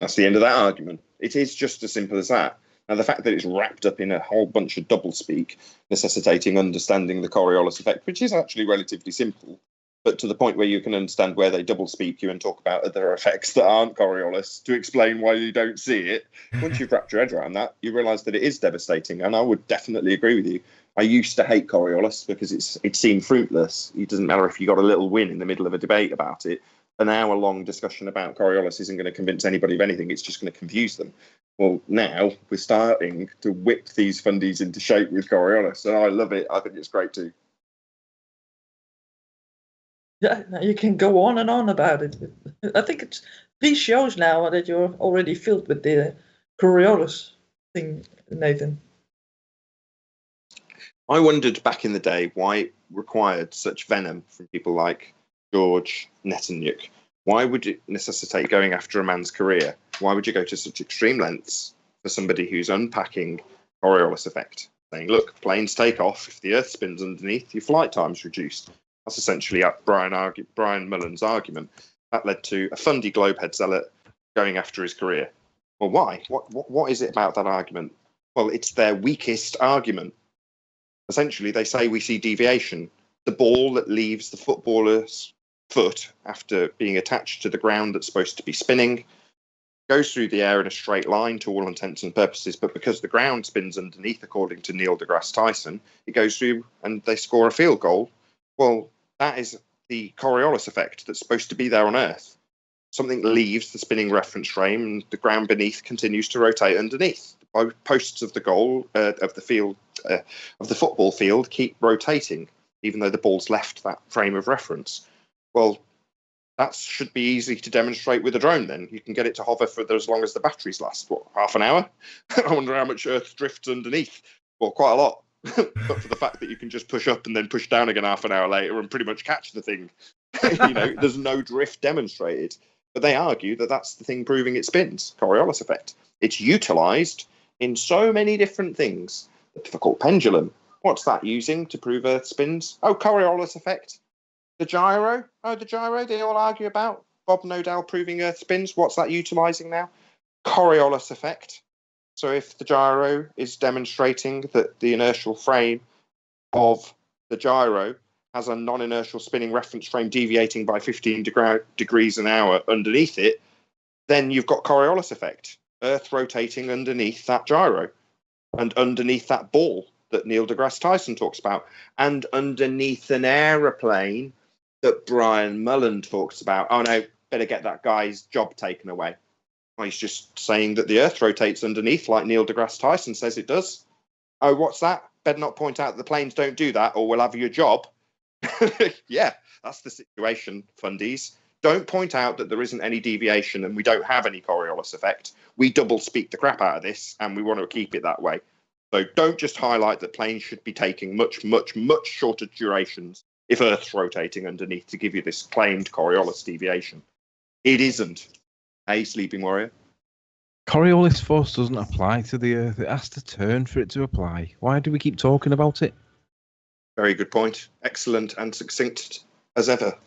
[SPEAKER 2] That's the end of that argument. It is just as simple as that. Now, the fact that it's wrapped up in a whole bunch of doublespeak, necessitating understanding the Coriolis effect, which is actually relatively simple, but to the point where you can understand where they doublespeak you and talk about other effects that aren't Coriolis to explain why you don't see it. Once you've wrapped your head around that, you realise that it is devastating. And I would definitely agree with you. I used to hate Coriolis because it seemed fruitless. It doesn't matter if you got a little win in the middle of a debate about it. An hour-long discussion about Coriolis isn't going to convince anybody of anything. It's just going to confuse them. Well, now we're starting to whip these fundies into shape with Coriolis, and I love it. I think it's great too.
[SPEAKER 4] Yeah, you can go on and on about it. I think it's these shows now that you're already filled with the Coriolis thing, Nathan?
[SPEAKER 2] I wondered back in the day why it required such venom from people like George Netanyahu. Why would it necessitate going after a man's career? Why would you go to such extreme lengths for somebody who's unpacking Coriolis effect? Saying, look, planes take off. If the Earth spins underneath, your flight time's reduced. That's essentially Brian Mullen's argument. That led to a fundy globehead zealot going after his career. Well, why? What is it about that argument? Well, it's their weakest argument. Essentially, they say we see deviation. The ball that leaves the footballer's foot after being attached to the ground that's supposed to be spinning goes through the air in a straight line to all intents and purposes, but because the ground spins underneath, according to Neil deGrasse Tyson, it goes through and they score a field goal. Well, that is the Coriolis effect that's supposed to be there on Earth. Something leaves the spinning reference frame and the ground beneath continues to rotate underneath. The posts of the goal of the field of the football field keep rotating, even though the ball's left that frame of reference. Well, that should be easy to demonstrate with a drone then. You can get it to hover for as long as the batteries last, what, half an hour? I wonder how much Earth drifts underneath. Well, quite a lot. But for the fact that you can just push up and then push down again half an hour later and pretty much catch the thing. There's no drift demonstrated. But they argue that that's the thing proving it spins, Coriolis effect. It's utilised in so many different things. The difficult pendulum. What's that using to prove Earth spins? Oh, Coriolis effect. The gyro? Oh, the gyro they all argue about. Bob Nodal proving Earth spins. What's that utilising now? Coriolis effect. So if the gyro is demonstrating that the inertial frame of the gyro has a non-inertial spinning reference frame deviating by 15 degrees an hour underneath it, then you've got Coriolis effect. Earth rotating underneath that gyro and underneath that ball that Neil deGrasse Tyson talks about and underneath an aeroplane that Brian Mullen talks about. Oh no, better get that guy's job taken away. Well, he's just saying that the Earth rotates underneath like Neil deGrasse Tyson says it does. Oh, what's that? Better not point out that the planes don't do that or we'll have your job. Yeah, that's the situation, fundies. Don't point out that there isn't any deviation and we don't have any Coriolis effect. We double speak the crap out of this and we want to keep it that way. So don't just highlight that planes should be taking much, much, much shorter durations if Earth's rotating underneath to give you this claimed Coriolis deviation. It isn't. Hey, Sleeping Warrior.
[SPEAKER 5] Coriolis force doesn't apply to the Earth. It has to turn for it to apply. Why do we keep talking about it?
[SPEAKER 2] Very good point. Excellent and succinct as ever.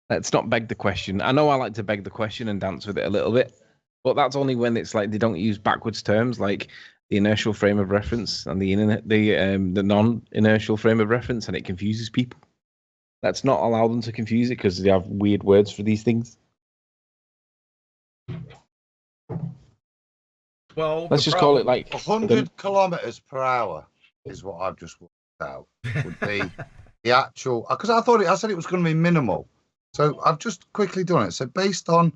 [SPEAKER 5] Let's not beg the question. I know I like to beg the question and dance with it a little bit, but that's only when it's like they don't use backwards terms like the inertial frame of reference and the non-inertial frame of reference, and it confuses people. Let's not allow them to confuse it because they have weird words for these things.
[SPEAKER 1] Well,
[SPEAKER 5] let's just call it like
[SPEAKER 3] 100 kilometers per hour is what I've just worked out would be the actual, because I said it was going to be minimal. So I've just quickly done it. So based on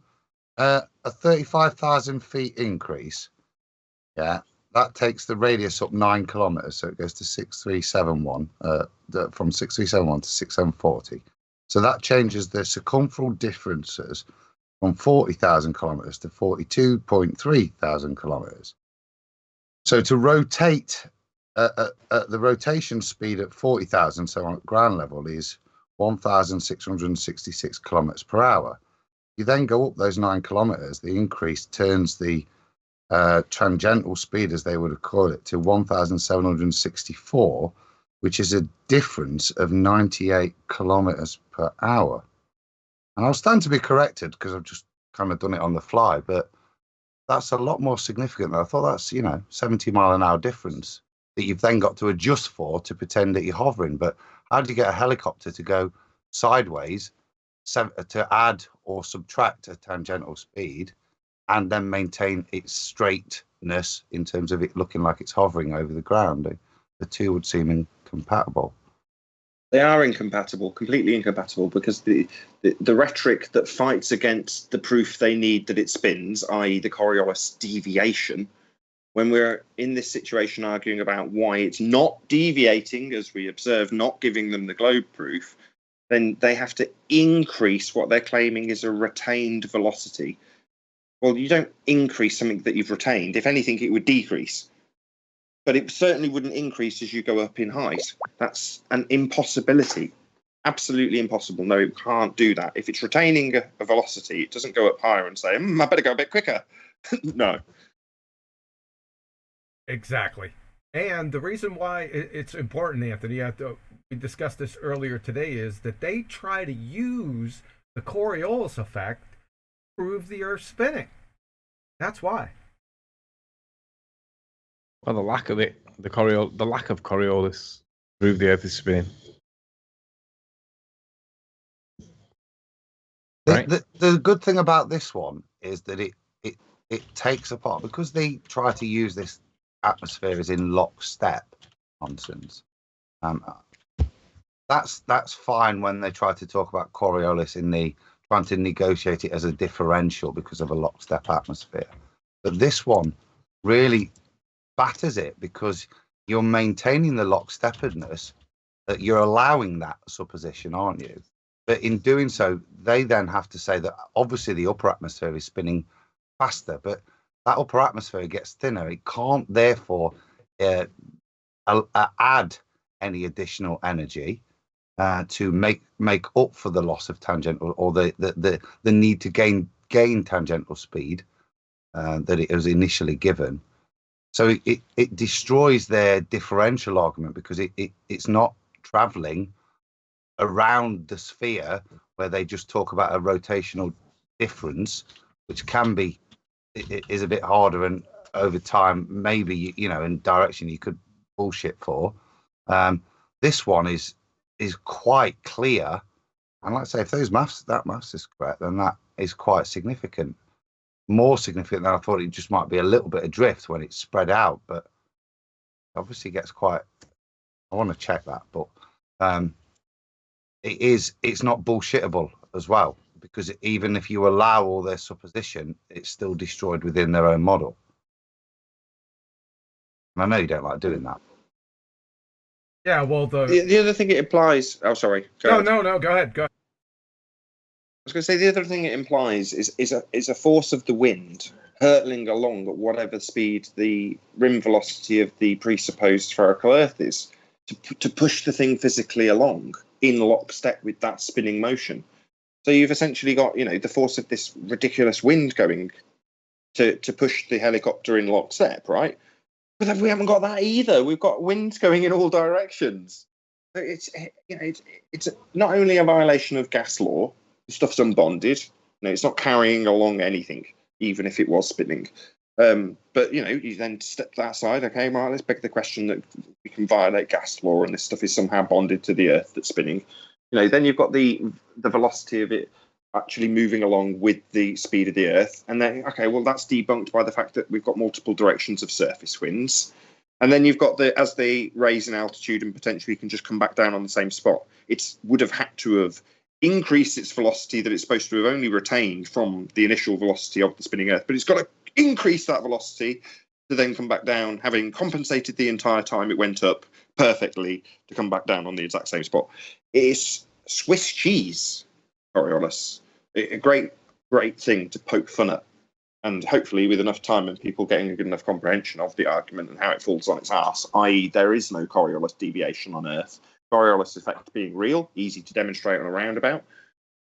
[SPEAKER 3] a 35,000 feet increase, yeah, that takes the radius up 9 kilometers. So it goes to 6371, from 6371 to 6740. So that changes the circumferential differences from 40,000 kilometers to 42.3 thousand kilometers. So to rotate at the rotation speed at 40,000, so on ground level, is 1,666 kilometers per hour. You then go up those 9 kilometers, the increase turns the tangential speed, as they would call it, to 1,764, which is a difference of 98 kilometers per hour. And I'll stand to be corrected because I've just kind of done it on the fly, but that's a lot more significant. I thought that's, 70 mile an hour difference that you've then got to adjust for to pretend that you're hovering. But how do you get a helicopter to go sideways to add or subtract a tangential speed and then maintain its straightness in terms of it looking like it's hovering over the ground? The two would seem incompatible.
[SPEAKER 2] They are incompatible, completely incompatible, because the rhetoric that fights against the proof they need that it spins, i.e. the Coriolis deviation, when we're in this situation arguing about why it's not deviating, as we observe, not giving them the globe proof, then they have to increase what they're claiming is a retained velocity. Well, you don't increase something that you've retained. If anything, it would decrease. But it certainly wouldn't increase as you go up in height. That's an impossibility. Absolutely impossible. No, it can't do that. If it's retaining a velocity, it doesn't go up higher and say, I better go a bit quicker. No.
[SPEAKER 1] Exactly. And the reason why it's important, Anthony, we discussed this earlier today, is that they try to use the Coriolis effect to prove the Earth spinning. That's why.
[SPEAKER 5] Well, the lack of it, the lack of Coriolis proved the Earth is spinning. Right.
[SPEAKER 3] The good thing about this one is that it takes apart, because they try to use this atmosphere as in lockstep nonsense. That's fine when they try to talk about Coriolis in the trying to negotiate it as a differential because of a lockstep atmosphere. But this one really batters it because you're maintaining the lockstepedness, that you're allowing that supposition, aren't you? But in doing so, they then have to say that obviously the upper atmosphere is spinning faster, but that upper atmosphere gets thinner. It can't therefore add any additional energy to make up for the loss of tangential, or the need to gain tangential speed that it was initially given. So it destroys their differential argument, because it's not traveling around the sphere where they just talk about a rotational difference, which can be, it is a bit harder, and over time maybe in direction you could bullshit for. This one is quite clear, and like I say, if that maths is correct, then that is quite significant, more significant than I thought. It just might be a little bit adrift when it's spread out, but obviously gets quite, I want to check that, but it's not bullshittable as well, because even if you allow all their supposition, it's still destroyed within their own model. And I know you don't like doing that.
[SPEAKER 1] Yeah, well,
[SPEAKER 2] the other thing it implies. Oh, sorry.
[SPEAKER 1] No, go ahead. Go ahead.
[SPEAKER 2] I was going to say the other thing it implies is a force of the wind hurtling along at whatever speed the rim velocity of the presupposed spherical Earth is, to push the thing physically along in lockstep with that spinning motion. So you've essentially got, the force of this ridiculous wind going to push the helicopter in lockstep, right? But we haven't got that either. We've got winds going in all directions. So it's not only a violation of gas law. The stuff's unbonded. It's not carrying along anything, even if it was spinning. But you then step that aside. Okay, right, let's beg the question that we can violate gas law, and this stuff is somehow bonded to the Earth that's spinning. Then you've got the velocity of it actually moving along with the speed of the Earth, and then that's debunked by the fact that we've got multiple directions of surface winds. And then you've got as they raise in altitude and potentially can just come back down on the same spot, it would have had to have increased its velocity that it's supposed to have only retained from the initial velocity of the spinning Earth, but it's got to increase that velocity to then come back down, having compensated the entire time it went up perfectly to come back down on the exact same spot. It's Swiss cheese, Coriolis. A great thing to poke fun at, and hopefully with enough time and people getting a good enough comprehension of the argument and how it falls on its ass, i.e. there is no Coriolis deviation on Earth. Coriolis effect being real, easy to demonstrate on a roundabout.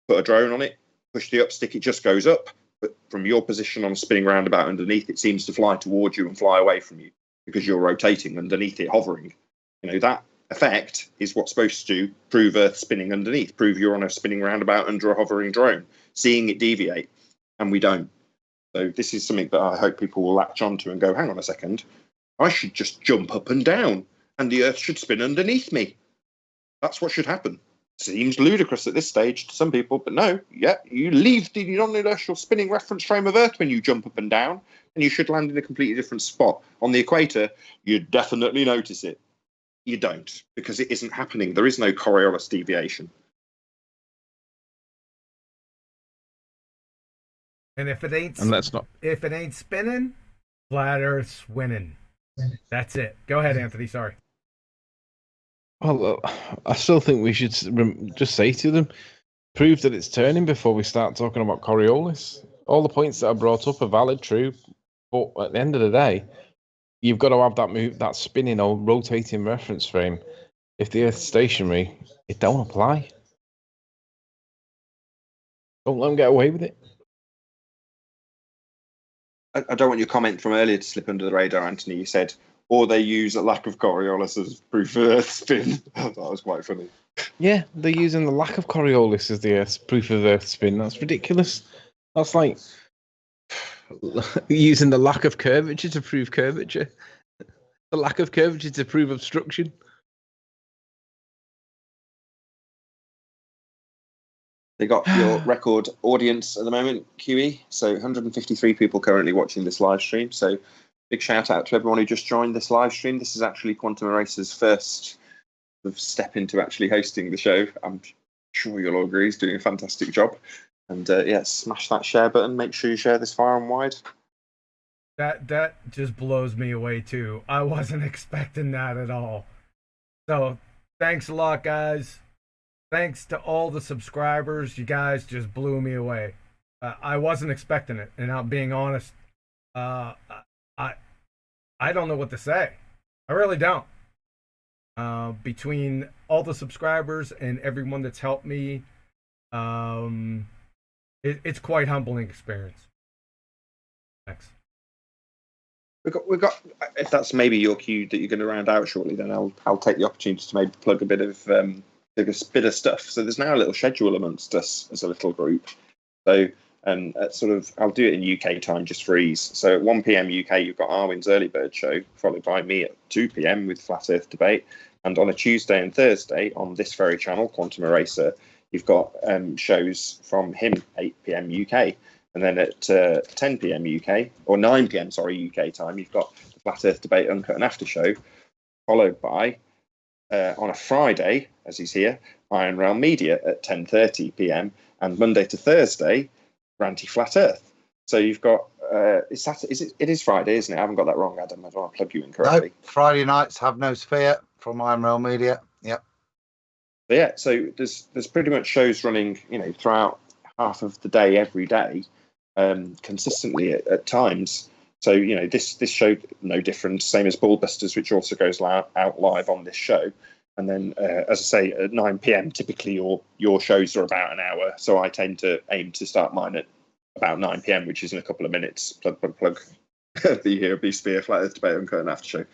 [SPEAKER 2] Put a drone on it, push the up stick, it just goes up. But from your position on a spinning roundabout underneath, it seems to fly towards you and fly away from you because you're rotating underneath it, hovering. That effect is what's supposed to prove Earth spinning underneath, prove you're on a spinning roundabout under a hovering drone, seeing it deviate, and we don't. So this is something that I hope people will latch onto and go, hang on a second, I should just jump up and down, and the Earth should spin underneath me. That's what should happen. Seems ludicrous at this stage to some people, but no, you leave the non-inertial spinning reference frame of Earth when you jump up and down, and you should land in a completely different spot. On the equator, you definitely notice it. You don't, because it isn't happening. There is no Coriolis deviation.
[SPEAKER 1] And if it ain't, if it ain't spinning, flat Earth's winning. That's it. Go ahead, Anthony. Sorry.
[SPEAKER 5] Well, I still think we should just say to them, prove that it's turning before we start talking about Coriolis. all the points that are brought up are valid, true, but at the end of the day, you've got to have that spinning or rotating reference frame. If the Earth's stationary, it don't apply. Don't let them get away with it.
[SPEAKER 2] I don't want your comment from earlier to slip under the radar, Anthony. You said, or they use a lack of Coriolis as proof of Earth spin. That was quite funny.
[SPEAKER 5] Yeah, they're using the lack of Coriolis as the Earth's proof of Earth spin. That's ridiculous. That's like using the lack of curvature to prove curvature. The lack of curvature to prove obstruction.
[SPEAKER 2] They got your record audience at the moment, QE. So 153 people currently watching this live stream. So big shout out to everyone who just joined this live stream. This is actually Quantum Eraser's first step into actually hosting the show. I'm sure you'll all agree he's doing a fantastic job. And yeah, smash that share button. Make sure you share this far and wide.
[SPEAKER 1] That just blows me away too. I wasn't expecting that at all. So thanks a lot, guys. Thanks to all the subscribers. You guys just blew me away. I wasn't expecting it, and I'm being honest. I don't know what to say. I really don't. Between all the subscribers and everyone that's helped me, it's quite humbling experience. Thanks.
[SPEAKER 2] We've got. If that's maybe your cue that you're going to round out shortly, then I'll take the opportunity to maybe plug a bit of stuff. So there's now a little schedule amongst us as a little group. So I'll do it in UK time just for ease. So at 1 p.m. UK, you've got Arwin's Early Bird Show, followed by me at 2 p.m. with Flat Earth Debate. And on a Tuesday and Thursday on this very channel, Quantum Eraser, you've got shows from him 8 p.m. UK. And then at 10 p.m. UK, or 9 p.m. UK time, you've got the Flat Earth Debate Uncut and After Show, followed by on a Friday, as he's here, Iron Realm Media at 10:30 p.m. and Monday to Thursday, Ranty Flat Earth. So you've got it is Friday, isn't it? I haven't got that wrong, Adam. I don't want to plug you in correctly.
[SPEAKER 3] No, Friday nights have no sphere from Iron Realm Media. Yep.
[SPEAKER 2] But yeah, so there's pretty much shows running, throughout half of the day every day, consistently at times. So this show no different, same as Ballbusters, which also goes out live on this show. And then, as I say, at 9 p.m. typically your shows are about an hour. So I tend to aim to start mine at about 9 p.m., which is in a couple of minutes. Plug. the Sphere Flat Earth Debate Uncut and After Show.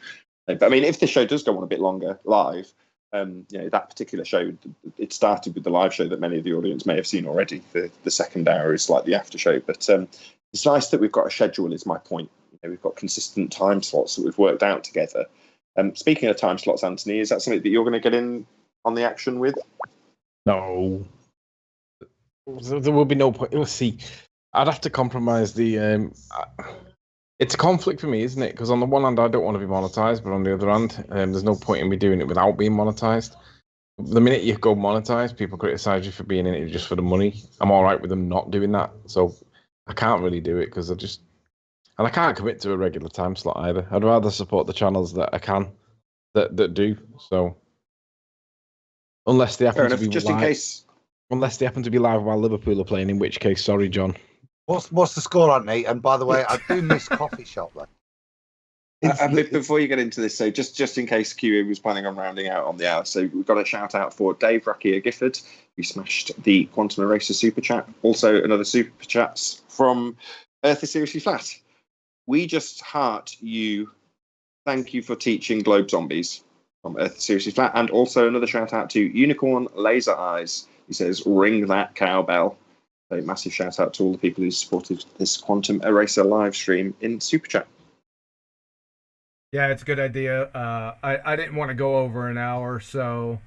[SPEAKER 2] But I mean, if the show does go on a bit longer live, that particular show, it started with the live show that many of the audience may have seen already. The second hour is like the after show, but it's nice that we've got a schedule, is my point. We've got consistent time slots that we've worked out together. Speaking of time slots, Anthony, is that something that you're going to get in on the action with?
[SPEAKER 5] No. There will be no point. Let's see. I'd have to compromise the... it's a conflict for me, isn't it? Because on the one hand, I don't want to be monetized, but on the other hand, there's no point in me doing it without being monetized. The minute you go monetized, people criticize you for being in it just for the money. I'm all right with them not doing that. So I can't really do it because and I can't commit to a regular time slot either. I'd rather support the channels that I can, that do. So unless they happen to be
[SPEAKER 2] just
[SPEAKER 5] live,
[SPEAKER 2] in case.
[SPEAKER 5] Unless they happen to be live while Liverpool are playing, in which case, sorry, John.
[SPEAKER 3] What's the score, Anthony? And by the way, I do miss coffee shop though.
[SPEAKER 2] Before you get into this, so just in case QE was planning on rounding out on the hour, so we've got a shout out for Dave Rakia Gifford, who smashed the Quantum Eraser super chat. Also, another super chats from Earth is Seriously Flat. We just heart you. Thank you for teaching Globe Zombies from Earth is Seriously Flat. And also another shout out to Unicorn Laser Eyes. He says, ring that cowbell. So massive shout out to all the people who supported this Quantum Eraser live stream in Super Chat.
[SPEAKER 1] Yeah, it's a good idea. I didn't want to go over an hour, so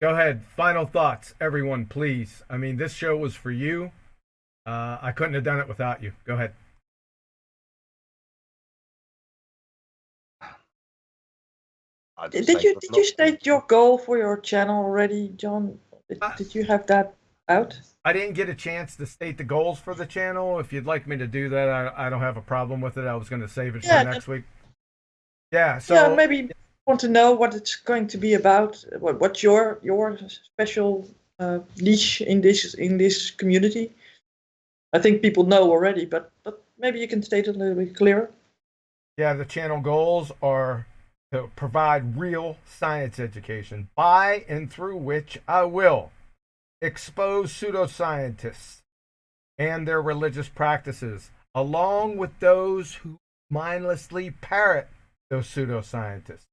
[SPEAKER 1] go ahead. Final thoughts, everyone, please. I mean, this show was for you. I couldn't have done it without you. Go ahead.
[SPEAKER 4] Did you state your goal for your channel already, John? Did you have that out?
[SPEAKER 1] I didn't get a chance to state the goals for the channel. If you'd like me to do that, I don't have a problem with it. I was going to save it for next week. Yeah, so
[SPEAKER 4] maybe want to know what it's going to be about. What's your special niche in this community? I think people know already, but maybe you can state it a little bit clearer.
[SPEAKER 1] Yeah, the channel goals are to provide real science education, by and through which I will expose pseudoscientists and their religious practices, along with those who mindlessly parrot those pseudoscientists.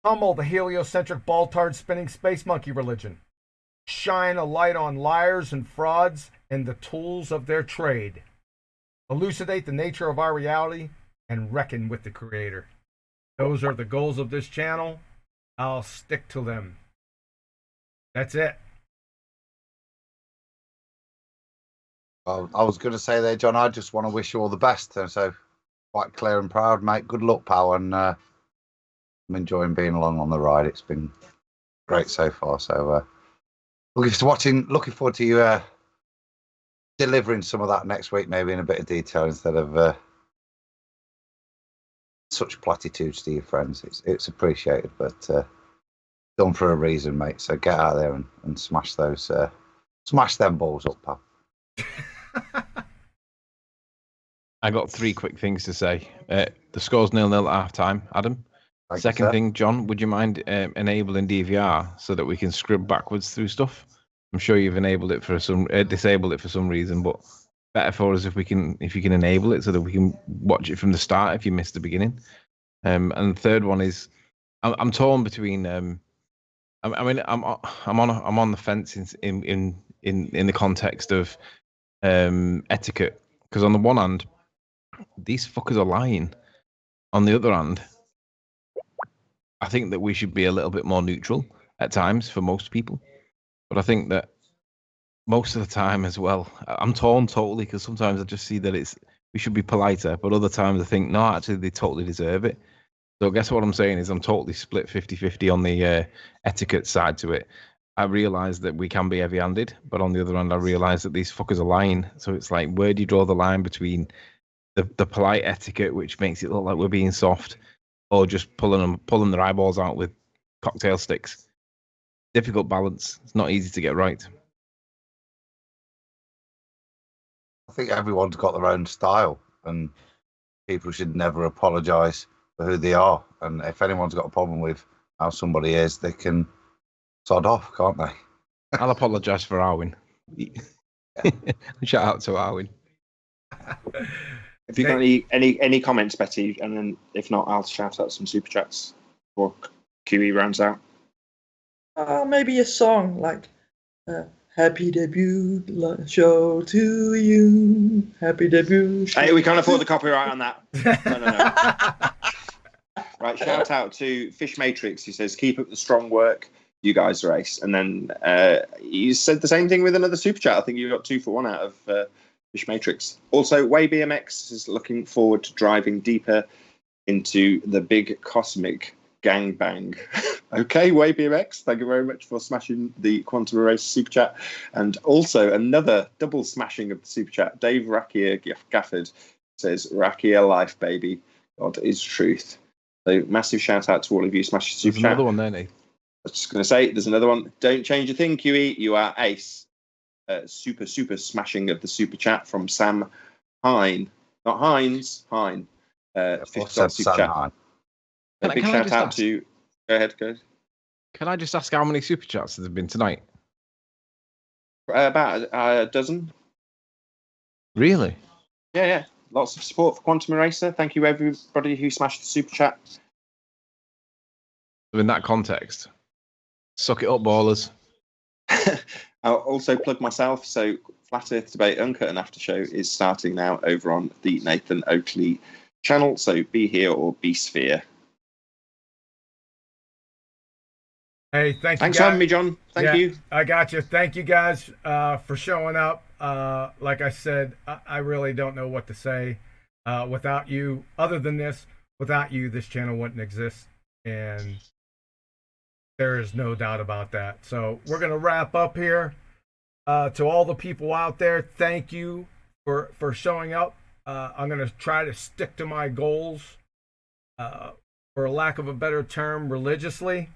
[SPEAKER 1] Pummel the heliocentric BallTARD spinning space monkey religion. Shine a light on liars and frauds and the tools of their trade. Elucidate the nature of our reality and reckon with the Creator. Those are the goals of this channel. I'll stick to them. That's it.
[SPEAKER 3] Well, I was going to say there, John, I just want to wish you all the best. So quite clear and proud, mate. Good luck, pal. And I'm enjoying being along on the ride. It's been great so far. So looking forward to you delivering some of that next week, maybe in a bit of detail instead of such platitudes to your friends. It's appreciated, but done for a reason, mate. So get out there and smash those, smash them balls up, pal.
[SPEAKER 5] I got 3 quick things to say. The score's 0-0 at half time, Adam.
[SPEAKER 3] Thank you,
[SPEAKER 5] Second
[SPEAKER 3] sir.
[SPEAKER 5] thing, John, would you mind enabling DVR so that we can scrib backwards through stuff? I'm sure you've enabled it for some, disabled it for some reason, but better for us if you can enable it so that we can watch it from the start if you missed the beginning. And the third one is, I'm torn between. I'm on the fence in the context of etiquette, because on the one hand, these fuckers are lying. On the other hand, I think that we should be a little bit more neutral at times for most people. But I think that most of the time as well, I'm torn totally, because sometimes I just see that we should be politer, but other times I think, no, actually, they totally deserve it. So I guess what I'm saying is I'm totally split 50-50 on the etiquette side to it. I realise that we can be heavy-handed, but on the other hand, I realise that these fuckers are lying. So it's like, where do you draw the line between the polite etiquette, which makes it look like we're being soft, or just pulling their eyeballs out with cocktail sticks? Difficult balance. It's not easy to get right.
[SPEAKER 3] I think everyone's got their own style, and people should never apologise for who they are. And if anyone's got a problem with how somebody is, they can sod off, can't they?
[SPEAKER 5] I'll apologise for Arwin. Shout out to Arwin.
[SPEAKER 2] Have you got any comments, Betty? And then if not, I'll shout out some super chats before QE rounds out.
[SPEAKER 4] Maybe a song like Happy Debut Show to You. Happy Debut show.
[SPEAKER 2] Hey, we can't afford the copyright on that. No. Right, shout out to Fish Matrix, who says, keep up the strong work. You guys are ace. And then you said the same thing with another super chat. I think you got 2 for 1 out of Fish Matrix. Also, Way BMX is looking forward to driving deeper into the big cosmic gangbang. Okay, Way BMX, thank you very much for smashing the Quantum Erase super chat. And also another double smashing of the super chat. Dave Rakia Gafford says, Rakia life, baby. God is truth. So massive shout out to all of you smashing super
[SPEAKER 5] There's
[SPEAKER 2] chat.
[SPEAKER 5] another one there, Nate.
[SPEAKER 2] I was just going to say, there's another one. Don't change a thing, QE. You are ace. Super smashing of the super chat from Sam Hine. Not Hines, Hine. $50 super chat.
[SPEAKER 3] Hine.
[SPEAKER 2] A big shout out to... Go ahead.
[SPEAKER 5] Can I just ask how many super chats there have been tonight?
[SPEAKER 2] About a dozen.
[SPEAKER 5] Really?
[SPEAKER 2] Yeah. Lots of support for Quantum Eraser. Thank you, everybody who smashed the super chat.
[SPEAKER 5] So in that context, suck it up, ballers.
[SPEAKER 2] I'll also plug myself. So Flat Earth Debate Uncut and After Show is starting now over on the Nathan Oakley channel. So be here or be sphere.
[SPEAKER 1] Hey, thanks
[SPEAKER 2] for having me, John. Thank you.
[SPEAKER 1] I got you. Thank you guys for showing up. Like I said, I really don't know what to say without you. Other than this, without you, this channel wouldn't exist, and there is no doubt about that. So we're gonna wrap up here. To all the people out there, thank you for showing up. I'm gonna try to stick to my goals, for lack of a better term, religiously.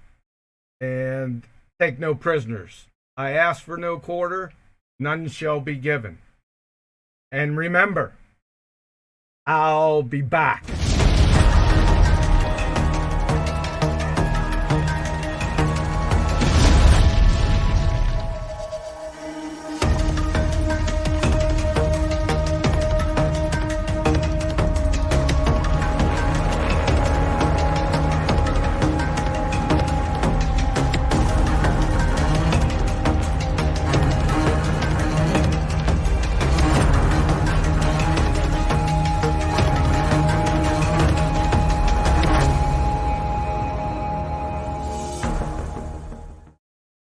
[SPEAKER 1] And take no prisoners. I ask for no quarter, none shall be given. And remember, I'll be back.